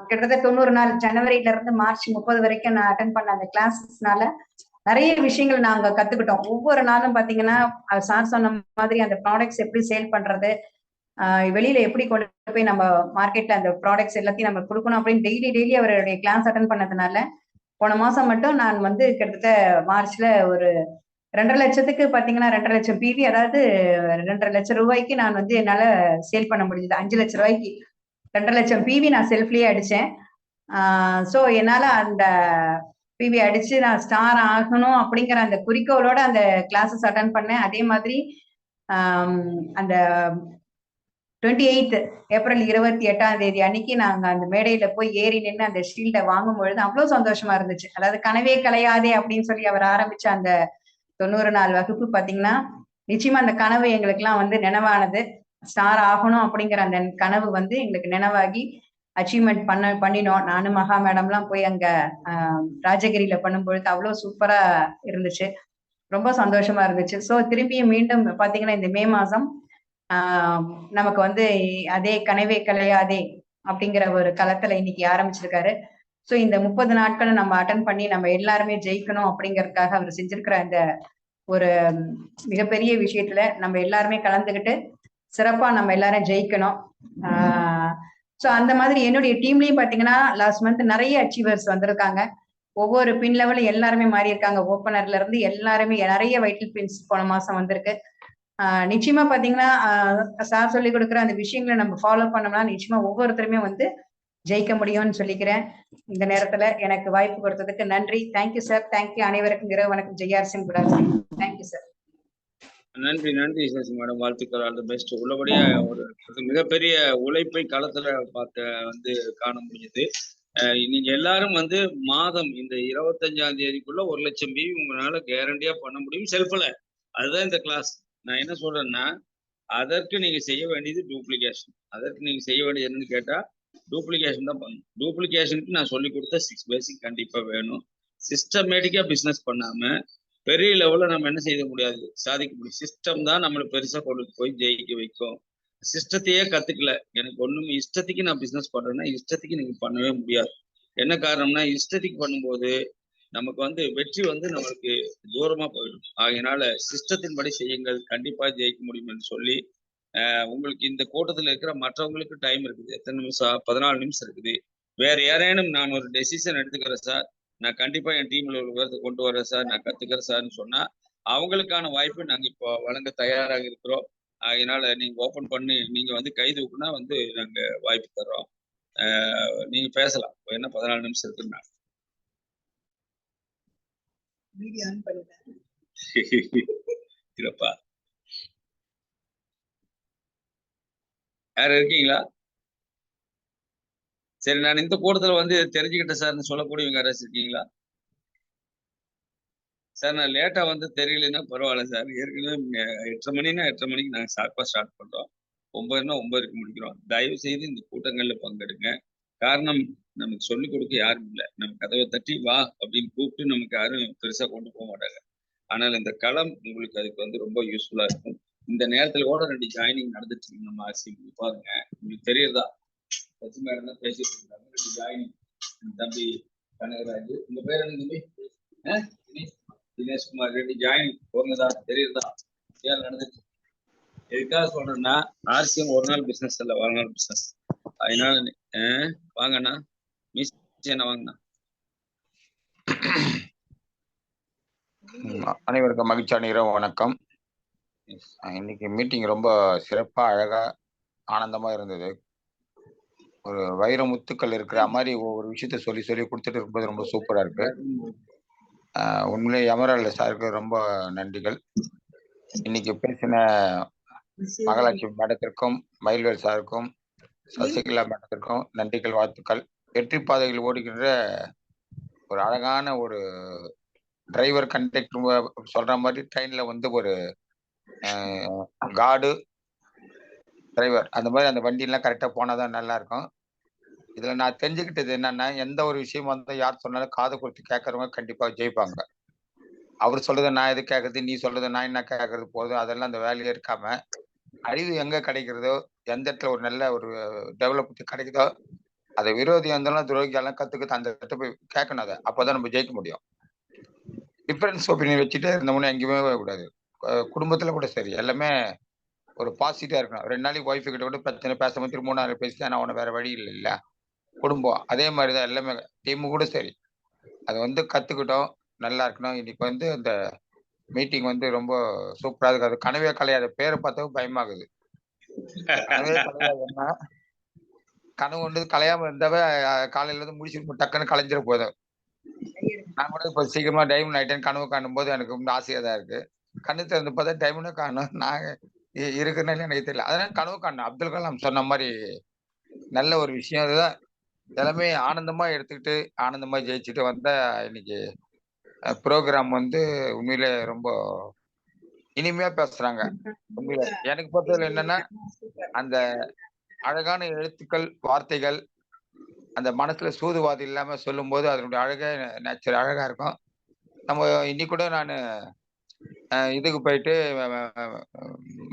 கிட்டத்தட்ட 90 நாள், ஜனவரியில இருந்து மார்ச் 30 வரைக்கும் நான் அட்டன் பண்ண அந்த கிளாஸ்னால நிறைய விஷயங்கள் நாங்க கத்துக்கிட்டோம். ஒவ்வொரு நாளும் பாத்தீங்கன்னா சார் சொன்ன மாதிரி அந்த ப்ராடக்ட்ஸ் எப்படி சேல் பண்றது, வெளியில எப்படி கொண்டு போய் நம்ம மார்க்கெட்ல அந்த ப்ராடக்ட்ஸ் எல்லாத்தையும் நம்ம கொடுக்கணும் அப்படின்னு டெய்லி அவருடைய கிளாஸ் அட்டன் பண்ணதுனால போன மாசம் மட்டும் நான் வந்து கிட்டத்தட்ட மார்ச்ல ஒரு 2.5 லட்சத்துக்கு பாத்தீங்கன்னா 2.5 லட்சம் பிவி, அதாவது 2.5 லட்சம் ரூபாய்க்கு நான் வந்து என்னால சேல் பண்ண முடிஞ்சது. 5 லட்சம் ரூபாய்க்கு 2.5 லட்சம் பிவி நான் செல்ஃப்லயே அடிச்சேன். ஸோ என்னால அந்த பிவி அடிச்சு நான் ஸ்டார் ஆகணும் அப்படிங்கிற அந்த குறிக்கோளோட அந்த கிளாஸஸ் அட்டன் பண்ணேன். அதே மாதிரி அந்த 28 ஏப்ரல் 28ஆம் தேதி அன்னைக்கு நாங்க அந்த மேடையில போய் ஏறி நின்று அந்த ஷீல்டை வாங்கும் பொழுது அவ்வளவு சந்தோஷமா இருந்துச்சு. அதாவது கனவே கலையாதே அப்படின்னு சொல்லி அவர் ஆரம்பிச்ச அந்த 90 நாள் வகுப்பு பாத்தீங்கன்னா நிச்சயமா அந்த கனவு எங்களுக்கு எல்லாம் வந்து நினைவானது. ஸ்டார் ஆகணும் அப்படிங்கிற அந்த கனவு வந்து எங்களுக்கு நினைவாகி அச்சீவ்மெண்ட் பண்ணினோம். நானும் மகா மேடம்லாம் போய் அங்க ராஜகிரியில பண்ணும் பொழுது அவ்வளவு சூப்பரா இருந்துச்சு, ரொம்ப சந்தோஷமா இருந்துச்சு. ஸோ திரும்பியும் மீண்டும் பாத்தீங்கன்னா இந்த மே மாசம் நமக்கு வந்து அதே கனவே கலையாதே அப்படிங்கிற ஒரு களத்துல இன்னைக்கு ஆரம்பிச்சிருக்காரு. ஸோ இந்த 30 நாட்களை நம்ம அட்டன் பண்ணி நம்ம எல்லாருமே ஜெயிக்கணும் அப்படிங்கறதுக்காக அவர் செஞ்சிருக்கிற அந்த ஒரு மிகப்பெரிய விஷயத்துல நம்ம எல்லாருமே கலந்துக்கிட்டு சிறப்பா நம்ம எல்லாரும் ஜெயிக்கணும். ஸோ அந்த மாதிரி என்னுடைய டீம்லயும் பாத்தீங்கன்னா லாஸ்ட் மந்த் நிறைய அச்சீவர்ஸ் வந்திருக்காங்க. ஒவ்வொரு பின் லெவலும் எல்லாருமே மாறி இருக்காங்க. ஓப்பனர்ல இருந்து எல்லாருமே நிறைய வைட்டல் பின்ஸ் போன மாசம் வந்திருக்கு. நிச்சயமா பாத்தீங்கன்னா சார் சொல்லி கொடுக்குற அந்த விஷயங்களை நம்ம ஃபாலோ பண்ணோம்னா நிச்சயமா ஒவ்வொருத்தருமே வந்து ஜெயிக்க முடியும்னு சொல்லிக்கிறேன். இந்த நேரத்துல எனக்கு வாய்ப்பு கொடுத்ததுக்கு நன்றி. Thank you sir. தேங்க்யூ. அனைவருக்கும் இரவு வணக்கம். ஜெய்ஆர் சிங். Good afternoon. Thank you sir. நன்றி சசி மேடம். வாழ்த்துக்கள். All the best. உள்ளபடியா ஒரு மிகப்பெரிய உழைப்பை களத்துல பார்க்க வந்து காண முடியுது. நீங்க எல்லாரும் வந்து மாதம் இந்த 25ஆம் தேதிக்குள்ள 1 லட்சம் பிவி உங்களால கேரண்டியா பண்ண முடியும் செல்ஃப்ல. அதுதான் இந்த கிளாஸ். நான் என்ன சொல்றேன்னா, அதற்கு நீங்க செய்ய வேண்டியது டூப்ளிகேஷன். அதற்கு நீங்க செய்ய வேண்டியது என்னன்னு கேட்டா டூப்ளிகேஷன் தான் பண்ணணும். டூப்ளிகேஷனுக்கு நான் சொல்லி கொடுத்த 6 பேசிக் கண்டிப்பா வேணும். சிஸ்டமேட்டிக்கா பிசினஸ் பண்ணாம பெரிய லெவல்ல நம்ம என்ன செய்ய முடியாது, சாதிக்க முடியும். சிஸ்டம் தான் நம்மளை பெருசா கொண்டு போய் ஜெயிக்க வைக்கும். சிஸ்டத்தையே கத்துக்கல, எனக்கு ஒண்ணும் இஷ்டத்துக்கு நான் பிசினஸ் பண்றேன்னா இஷ்டத்துக்கு நீங்க பண்ணவே முடியாது. என்ன காரணம்னா இஷ்டத்துக்கு பண்ணும்போது நமக்கு வந்து வெற்றி வந்து நம்மளுக்கு தூரமா போயிடும். ஆகையினால சிஸ்டத்தின்படி செய்யுங்கள், கண்டிப்பா ஜெயிக்க முடியும் என்று சொல்லி உங்களுக்கு இந்த கூட்டத்தில் இருக்கிற மற்றவங்களுக்கு டைம் இருக்குது. எத்தனை நிமிஷம்? 14 நிமிஷம் இருக்குது. வேற யாரேனும் நான் ஒரு டெசிஷன் எடுத்துக்கிறேன் சார், நான் கண்டிப்பா என் டீம்ல ஒரு பேர்த்தை கொண்டு வரேன் சார், நான் கத்துக்கிறேன் சார்னு சொன்னா அவங்களுக்கான வாய்ப்பு நாங்க இப்போ வழங்க தயாராக இருக்கிறோம். அதனால நீங்க ஓபன் பண்ணி நீங்க வந்து கை தூக்குனா வந்து நாங்க வாய்ப்பு தர்றோம். நீங்க பேசலாம். என்ன 14 நிமிஷம் இருக்குன்னா சிறப்பா யாரும் இருக்கீங்களா? சரி, நான் இந்த கூட்டத்துல வந்து தெரிஞ்சுக்கிட்டேன் சார்னு சொல்லக்கூடியவங்க யாராச்சும் இருக்கீங்களா? சார் நான் லேட்டா வந்து தெரியலன்னா பரவாயில்ல சார். ஏற்கனவே 8:30 மணின்னா 8:30 மணிக்கு நாங்கள் ஷார்ப்பா ஸ்டார்ட் பண்றோம். 9ன்னா 9க்கு முடிக்கிறோம். தயவு செய்து இந்த கூட்டங்கள்ல பங்கெடுங்க. காரணம், நமக்கு சொல்லிக் கொடுக்க யாரும் இல்லை. நம்ம கதவை தட்டி வா அப்படின்னு கூப்பிட்டு நமக்கு யாரும் பெருசா கொண்டு போக மாட்டாங்க. ஆனால் இந்த களம் உங்களுக்கு அதுக்கு வந்து ரொம்ப யூஸ்ஃபுல்லா இருக்கும். இந்த நேரத்துல கூட 2 ஜாயினிங் நடந்துட்டு இருக்கு நம்ம ஆர்சிபி. பாருங்க, உங்களுக்கு தெரியுறதா? சச்சி மேடம் தான் பேசிட்டு இருக்காங்க. 2 ஜாயினிங். தம்பி கனகராஜ், உங்க பேர் என்ன தம்பி? தினேஷ்குமார். 2 ஜாயினிங் போங்கதா, தெரியுறதா? ஏன் நடந்துச்சு? எதுக்காக சொல்றேன்னா, ஆர்சிஎம் ஒரு நாள் பிசினஸ் இல்ல, ஒரு நாள் பிசினஸ். அதனால வாங்கண்ணா, மிஸ் என்ன வாங்கண்ணா. அனைவருக்கும் மகிழ்ச்சியான இரவு வணக்கம். இன்னைக்கு மீட்டிங் ரொம்ப சிறப்பா, அழகா, ஆனந்தமா இருந்தது. ஒரு வைர முத்துக்கள் இருக்கிற மாதிரி ஒவ்வொரு விஷயத்த சொல்லி சொல்லி கொடுத்துட்டு இருக்கும்போது ரொம்ப சூப்பரா இருக்கு. உண்மையிலே எமரால்டு சாருக்கு ரொம்ப நன்றிகள். இன்னைக்கு பேசின மகாலட்சுமி மேடத்திற்கும், மயில்வேல் சாருக்கும், சசிகலா மேடத்திற்கும் நன்றிகள், வாழ்த்துக்கள். வெற்றி பாதைகள் ஓடுகின்ற ஒரு அழகான ஒரு டிரைவர் கண்டக்டர் சொல்ற மாதிரி ட்ரெயின்ல வந்து ஒரு கார்டு டிரைவர் அந்த மாதிரி அந்த வண்டியெல்லாம் கரெக்டா போனாதான் நல்லா இருக்கும். இதுல நான் தெரிஞ்சுக்கிட்டது என்னன்னா, எந்த ஒரு விஷயம் வந்து யார் சொன்னாலும் காது கொடுத்து கேட்கறவங்க கண்டிப்பா ஜெயிப்பாங்க. அவர் சொல்றதை நான் எது கேட்கறது, நீ சொல்றதை நான் என்ன கேட்கறது போதும், அதெல்லாம் அந்த வேலையே இருக்காம அறிவு எங்க கிடைக்கிறதோ, எந்த இடத்துல ஒரு நல்ல ஒரு டெவலப் கிடைக்குதோ, அதை விரோதியா இருந்தாலும் துரோகியாலும் கத்துக்கிட்டு அந்த இடத்த போய் கேட்கணும். அதை அப்பதான் நம்ம ஜெயிக்க முடியும். டிஃபரன்ஸ் ஒப்பீனியன் வச்சுட்டே இருந்தோம்னா எங்கேயுமே கூடாது. குடும்பத்துல கூட சரி, எல்லாமே ஒரு பாசிட்டிவா இருக்கணும். 2 நாளைக்கு ஒய்ஃபு கிட்ட கூட பிரச்சனை பேசாம திரும்ப 3 நாள் பேசிட்டா நான் உன வேற வழி இல்ல. குடும்பம் அதே மாதிரிதான் எல்லாமே, டீமு கூட சரி. அது வந்து கத்துக்கிட்டோம், நல்லா இருக்கணும். இன்னைக்கு வந்து அந்த மீட்டிங் வந்து ரொம்ப சூப்பரா இருக்கு. அது கனவே கலையாத பேரை பார்த்தாவும் பயமாகுது. கனவே கலையாதுன்னா கனவு வந்து கலையாம இருந்தாவே காலையில இருந்து முடிச்சிருப்போம், டக்குன்னு கலைஞ்சிட போதும். நான் கூட இப்ப சீக்கிரமா டைமண்ட் ஆயிட்டேன்னு கனவு காணும் போது எனக்கு ரொம்ப ஆசையா தான் இருக்கு. கண்ணு திறந்து பார்த்தா டைமண்டும் காணும், நான் இருக்குன்னு எனக்கு தெரியல. அதனால கனவு காணும். அப்துல் கலாம் சொன்ன மாதிரி நல்ல ஒரு விஷயம். அதுதான் எல்லாமே ஆனந்தமா எடுத்துக்கிட்டு ஆனந்தமா ஜெயிச்சுட்டு வந்த இன்னைக்கு ப்ரோக்ராம் வந்து உண்மையிலே ரொம்ப இனிமையா பேசுறாங்க. உண்மையில எனக்கு பொறுத்தவரை என்னன்னா, அந்த அழகான எழுத்துக்கள், வார்த்தைகள் அந்த மனசுல சூதுவாதி இல்லாம சொல்லும் போது அதனுடைய அழகே நேச்சர் அழகா இருக்கும். நம்ம இன்னைக்கு கூட நான் இதுக்கு போயிட்டு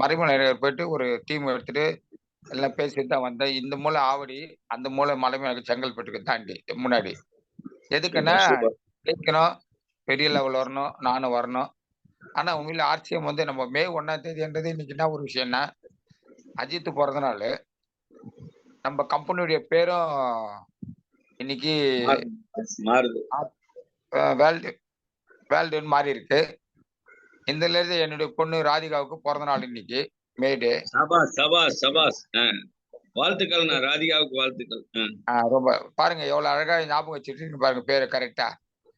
மறைமலை போயிட்டு ஒரு டீம் எடுத்துட்டு எல்லாம் பேசிட்டு தான் வந்தேன். இந்த மூலை ஆவடி, அந்த மூலை மலைமலை செங்கல்பட்டுக்கு தாண்டி முன்னாடி. எதுக்குன்னா ஜெயிக்கணும், பெரிய லெவல் வரணும், நானும் வரணும். ஆனா உண்மையில ஆர்சிஎம் வந்து நம்ம மே 1ஆம் தேதின்றது இன்னைக்கு என்ன ஒரு விஷயம்னா, அஜித் பிறந்த நாள். நம்ம கம்பெனியுடைய பேரும் இன்னைக்கு வேல்டுன்னு மாறி இருக்கு. இந்த நேரத்தில் என்னுடைய பொண்ணு ராதிகாவுக்கு பிறந்த நாள் இன்னைக்கு மே டே. வாழ்த்துக்கள் ராதிகாவுக்கு, வாழ்த்துக்கள். ரொம்ப பாருங்க எவ்வளவு அழகா ஞாபகம் வச்சுட்டு பாருங்க பேரு கரெக்டா.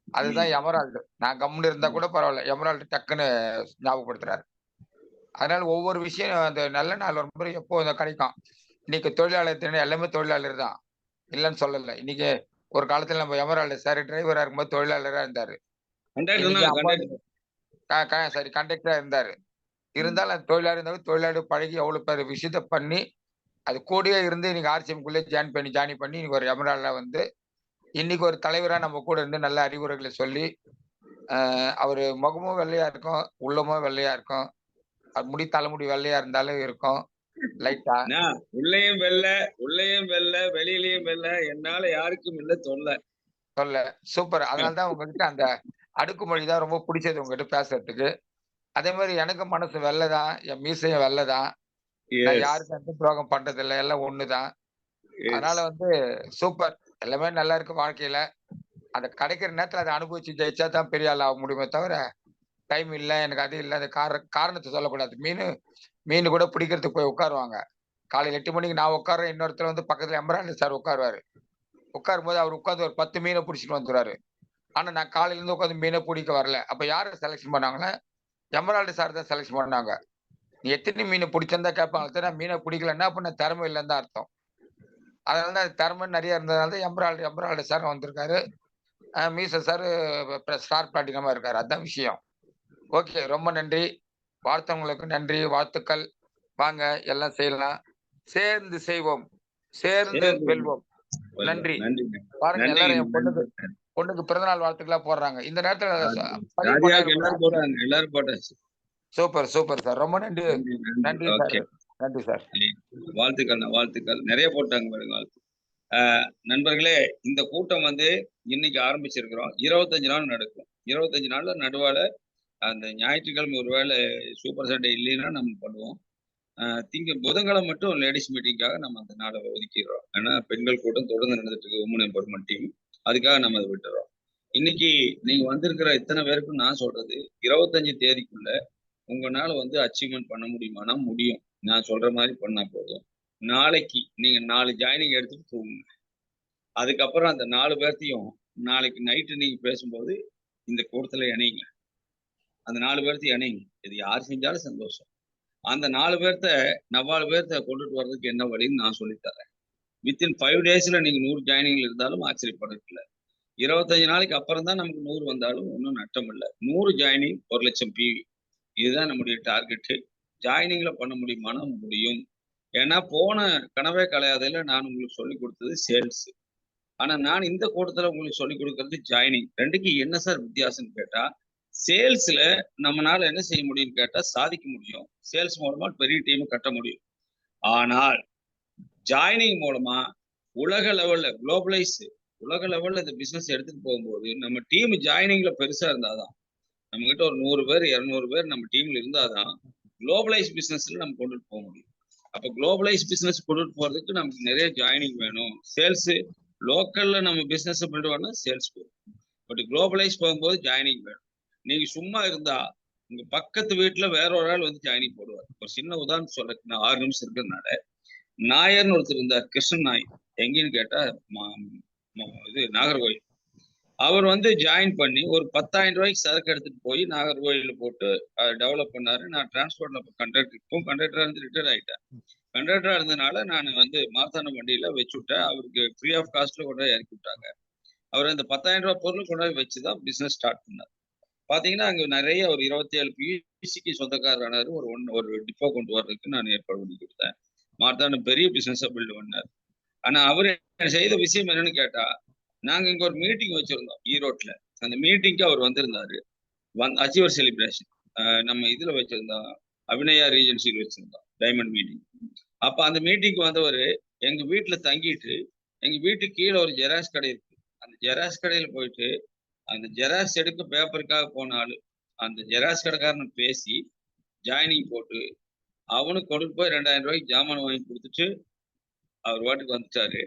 அதுதான் எமரால்டு. நான் கம்முன்னு இருந்தா கூட பரவாயில்ல, எமரால்டு டக்குன்னு ஞாபகப்படுத்துறாரு. அதனால ஒவ்வொரு விஷயம் அந்த நல்ல நாள் வரும்போது எப்போ கிடைக்கும். இன்னைக்கு தொழிலாளர் தினம் எல்லாமே தொழிலாளர் தான், இல்லைன்னு சொல்லல. இன்னைக்கு ஒரு காலத்துல நம்ம எமரால்டு சார் டிரைவரா இருக்கும்போது தொழிலாளரா இருந்தாரு, சரி கண்டக்டரா இருந்தாரு. இருந்தாலும் தொழிலாளர் இருந்தாலும் தொழிலாளர் பழகி எவ்வளவு பேர் விஷயத்த பண்ணி அது கூடயே இருந்து இன்னைக்கு ஆர்சிஎம்குள்ளே ஜாயின் பண்ணி இன்னைக்கு ஒரு எமரால்டா வந்து இன்னைக்கு ஒரு தலைவரா நம்ம கூட இருந்து நல்ல அறிவுரைகளை சொல்லி அவரு முகமும் வெள்ளையா இருக்கும், உள்ளமும் வெள்ளையா இருக்கும். முடி தலைமுடி வெள்ளையா இருந்தாலும் இருக்கும் லைட்டா. உள்ளேயும் வெள்ள வெளியிலயும் வெள்ள, என்னால யாருக்கும் இல்ல தொல்லை. சூப்பர். அதனாலதான் உங்ககிட்ட அந்த அடுக்குமொழி தான் ரொம்ப பிடிச்சது உங்ககிட்ட பேசுறதுக்கு. அதே மாதிரி எனக்கு மனசு வெள்ளைதான், என் மீசையும் வெள்ளைதான். நான் யாருக்கும் எந்த துரோகம் பண்றது இல்லை, எல்லாம் ஒண்ணுதான். அதனால சூப்பர். எல்லாமே நல்லா இருக்கு வாழ்க்கையில. அந்த கிடைக்கிற நேரத்துல அதை அனுபவிச்சு ஜெயிச்சா தான் பெரிய ஆள் ஆக முடியுமே தவிர, டைம் இல்ல எனக்கு அது இல்ல அந்த காரணத்தை சொல்லக்கூடாது. மீன் கூட பிடிக்கிறதுக்கு போய் உட்காருவாங்க. காலையில 8 மணிக்கு நான் உட்கார்றேன், இன்னொருத்தர் பக்கத்துல எம்பரான் சார் உட்காருவாரு. உட்காரும் போது அவர் உட்காந்து ஒரு 10 மீனை பிடிச்சிட்டு வந்துருவாரு. ஆனா நான் காலையில இருந்து உட்காந்து மீனை பிடிக்க வரல. அப்ப யாரு செலக்ஷன் பண்ணாங்கன்னா எமரால்டு சார் தான் செலக்ஷன் பண்ணாங்க. நீ எத்தனை மீனை பிடிச்சிருந்தா கேட்பாங்க. நான் மீனை பிடிக்கலன்னா அப்ப நான் திறமை இல்லைன்னு தான் அர்த்தம். அதனாலதான் திறமை நிறைய இருந்ததுனால தான் எமரால்டு சார் வந்திருக்காரு. மீச சார் ஸ்டார் பிளாட்டினமா இருக்காரு. அதான் விஷயம். ஓகே, ரொம்ப நன்றி. வாழ்த்தவங்களுக்கு நன்றி, வாழ்த்துக்கள். வாங்க எல்லாம் செய்யலாம், சேர்ந்து செய்வோம், சேர்ந்து வெல்வோம். நன்றி. பாருங்க எல்லாரும் என் பொண்ணுக்கு பிறந்தநாள் வாழ்த்துக்களா போடுறாங்க இந்த நேரத்துல. எல்லாரும் போட்டாச்சு. சூப்பர் சார், ரொம்ப நன்றி. நன்றி சார், நன்றி சார். வாழ்த்துக்கள் நிறைய போட்டாங்க பாருங்க. வாழ்த்து. நண்பர்களே, இந்த கூட்டம் இன்னைக்கு ஆரம்பிச்சிருக்கிறோம். 25 நாள் நடக்கும். 25 நாள்ல நடுவால அந்த ஞாயிற்றுக்கிழமை ஒருவேளை சூப்பர் சண்டே இல்லைன்னா நம்ம பண்ணுவோம். புதன்கிழமை மட்டும் லேடிஸ் மீட்டிங்காக நம்ம அந்த நாளை ஒதுக்கிடுறோம். ஏன்னா பெண்கள் கூட்டம் தொடர்ந்து நடந்துட்டு இருக்கு, உமன் எம்பவர்மெண்ட் டீம். அதுக்காக நம்ம அதை விட்டுறோம். இன்னைக்கு நீங்க வந்திருக்கிற இத்தனை பேருக்கும் நான் சொல்றது, 25 தேதிக்குள்ள உங்களால அச்சீவ்மெண்ட் பண்ண முடியுமானா முடியும். நான் சொல்ற மாதிரி பண்ணா போதும். நாளைக்கு நீங்க 4 ஜாயினிங் எடுத்துட்டு தூங்குங்க. அதுக்கப்புறம் அந்த 4 பேர்த்தையும் நாளைக்கு நைட்டு நீங்க பேசும்போது இந்த கூட்டத்துல இணைங்க. அந்த 4 பேர்த்தையும் இணைங்க. இது யார் செஞ்சாலும் சந்தோஷம். அந்த 4 பேர்த்த கொண்டுட்டு வர்றதுக்கு என்ன வழின்னு நான் சொல்லித்தரேன். வித்தின் 5 டேஸ்ல நீங்க 100 ஜாயினிங்ல இருந்தாலும் ஆச்சரியப்படுறதுல. 25 நாளைக்கு அப்புறம் தான் நமக்கு 100 வந்தாலும் ஒன்றும் நட்டம் இல்லை. 100 ஜாயினிங் 1 லட்சம் PV. இதுதான் நம்முடைய டார்கெட்டு. ஜாயினிங்ல பண்ண முடியுமானா முடியும். ஏன்னா போன கனவே கலையாதையில நான் உங்களுக்கு சொல்லிக் கொடுத்தது சேல்ஸ். ஆனா நான் இந்த கூட்டத்துல உங்களுக்கு சொல்லிக் கொடுக்கறது ஜாயினிங். ரெண்டுக்கு என்ன சார் வித்தியாசம்னு கேட்டா, சேல்ஸ்ல நம்மளால என்ன செய்ய முடியும்னு கேட்டா சாதிக்க முடியும். சேல்ஸ் மூலமா பெரிய டீம் கட்ட முடியும். ஆனால் ஜாயினிங் மூலமா உலக லெவல்ல உலக லெவல்ல இந்த பிசினஸ் எடுத்துட்டு போகும்போது நம்ம டீம் ஜாயினிங்ல பெருசா இருந்தாதான், நம்ம கிட்ட ஒரு 100 பேர் 200 பேர் நம்ம டீம்ல இருந்தாதான் குளோபலைஸ் பிசினஸ்ல நம்ம கொண்டுட்டு போக முடியும். அப்ப குளோபலைஸ் பிசினஸ் கொண்டுட்டு போறதுக்கு நமக்கு நிறைய ஜாயினிங் வேணும். சேல்ஸ் லோக்கல்ல நம்ம பிசினஸ் பண்ணுவோம்னா சேல்ஸ் போகும். பட் குளோபலைஸ் போகும்போது ஜாயினிங் வேணும். நீங்க சும்மா இருந்தா உங்க பக்கத்து வீட்டுல வேற ஒரு ஆள் ஜாயினிங் போடுவார். ஒரு சின்ன உதாரணம் சொல்றேன், 6 நிமிஷம் இருக்கிறதுனால. நாயர்னு ஒருத்தர் இருந்தார், கிருஷ்ணன் நாயர். எங்கன்னு கேட்டா இது நாகர்கோவில். அவர் ஜாயின் பண்ணி ஒரு 10,000 ரூபாய்க்கு சரக்கு எடுத்துட்டு போய் நாகர்கோவில போட்டு டெவலப் பண்ணாரு. நான் டிரான்ஸ்போர்ட்ல கண்டக்டரா இருந்து ரிட்டையர் ஆயிட்டேன். கண்டக்டரா இருந்ததுனால நான் மார்த்தாண்டம் வண்டியில வச்சு விட்டேன். அவருக்கு ஃப்ரீ ஆஃப் காஸ்ட்ல கொண்டு போய் இறக்கி விட்டாங்க. அவர் அந்த 10,000 ரூபாய் பொருள் கொண்டு போய் வச்சுதான் பிசினஸ் ஸ்டார்ட் பண்ணார். பாத்தீங்கன்னா அங்க நிறைய ஒரு 27 PVCக்கு சொந்தக்காரர் ஆனாரு. ஒரு டிப்போ கொண்டு வர்றதுக்கு நான் ஏற்பாடு பண்ணி கொடுத்தேன். மார்த்தாண்டம் பெரிய பிசினஸா பில்டு பண்ணார். ஆனா அவரு செய்த விஷயம் என்னன்னு கேட்டா, நாங்க இங்க ஒரு மீட்டிங் வச்சிருந்தோம் ஈரோட்ல. அந்த மீட்டிங்க்கு அவர் வந்திருந்தாரு. அச்சீவர் செலிப்ரேஷன் நம்ம இதுல வச்சிருந்தோம், அபிநயா ரீஜென்சியில் வச்சிருந்தோம் டைமண்ட் மீட்டிங். அப்ப அந்த மீட்டிங்க்கு வந்தவர் எங்க வீட்டுல தங்கிட்டு, எங்க வீட்டுக்கு கீழே ஒரு ஜெராக்ஸ் கடை இருக்கு. அந்த ஜெராக்ஸ் கடையில போயிட்டு அந்த ஜெராக்ஸ் எடுக்க பேப்பருக்காக போனாலும் அந்த ஜெராக்ஸ் கடைக்காரனை பேசி ஜாயினிங் போட்டு அவனுக்கு கொண்டு போய் 2000 ரூபாய்க்கு ஜாமான் வாங்கி கொடுத்துட்டு அவர் வாட்டுக்கு வந்துட்டாரு.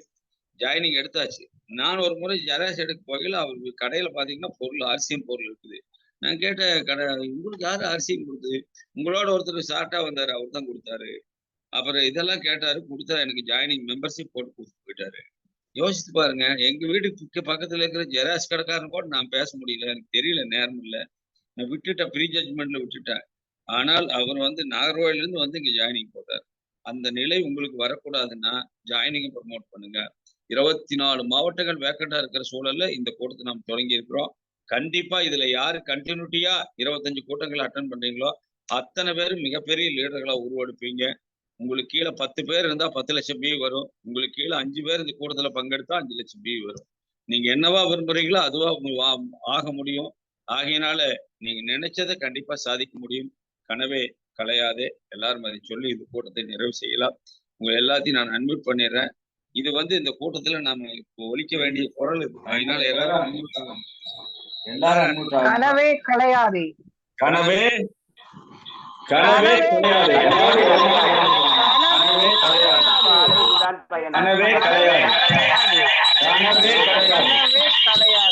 ஜாயினிங் எடுத்தாச்சு. நான் ஒரு முறை ஜெராக்ஸ் எடுக்க போகல, அவர் கடையில பாத்தீங்கன்னா பொருள் அரிசியும் பொருள் இருக்குது. நான் கேட்டேன், கடை உங்களுக்கு யாரு அரிசியும் கொடுத்தது? உங்களோட ஒருத்தர் ஷார்ட்டா வந்தாரு, அவர் தான் கொடுத்தாரு. அப்புறம் இதெல்லாம் கேட்டாரு, கொடுத்தா எனக்கு ஜாயினிங் மெம்பர்ஷிப் போட்டு கொடுத்துட்டு போயிட்டாரு. யோசிச்சு பாருங்க, எங்க வீட்டுக்கு பக்கத்துல இருக்கிற ஜெராக்ஸ் கடைக்காரன் கூட நான் பேச முடியல, எனக்கு தெரியல, நேரம் இல்லை, நான் விட்டுட்டேன், ப்ரீ ஜட்ஜ்மெண்ட்ல விட்டுட்டேன். ஆனால் அவர் நாகர்கோவில இருந்து இங்க ஜாயினிங் போட்டார். அந்த நிலை உங்களுக்கு வரக்கூடாதுன்னா ஜாயினிங் ப்ரமோட் பண்ணுங்க. 24 மாவட்டங்கள் வேக்கண்டா இருக்கிற சூழல்ல இந்த கூட்டத்தை நாம் தொடங்கி இருக்கிறோம். கண்டிப்பா இதுல யாரு கண்டினியூட்டியா 25 கூட்டங்களை அட்டன் பண்றீங்களோ அத்தனை பேரும் மிகப்பெரிய லீடர்களா உருவெடுப்பீங்க. உங்களுக்கு கீழே 10 பேர் இருந்தா 10 லட்சம் PV வரும். உங்களுக்கு கீழே 5 பேர் இந்த கூட்டத்துல பங்கெடுத்தா 5 லட்சம் PV வரும். நீங்க என்னவா விரும்புறீங்களோ அதுவா ஆக முடியும். ஆகையினால நீங்க நினைச்சதை கண்டிப்பா சாதிக்க முடியும். கனவே கலையாதே. எல்லாரும் அதை சொல்லி இந்த கூட்டத்தை நிறைவு செய்யலாம். உங்க எல்லாத்தையும் நான் அன்மியூட் பண்ணிடுறேன். இது இந்த கூட்டத்துல நாம இப்போ ஒலிக்க வேண்டிய குரல் இது. அதனால எல்லாரும் unmute ஆகணும். எல்லாரும் unmute ஆகணும். கனவே கலையாதே. கனவே கனவே கலையாதே. கனவே கலையாதே. இதுதான் பயன். கனவே கலையாதே. கனவே கலையாதே. கனவே கலையாதே.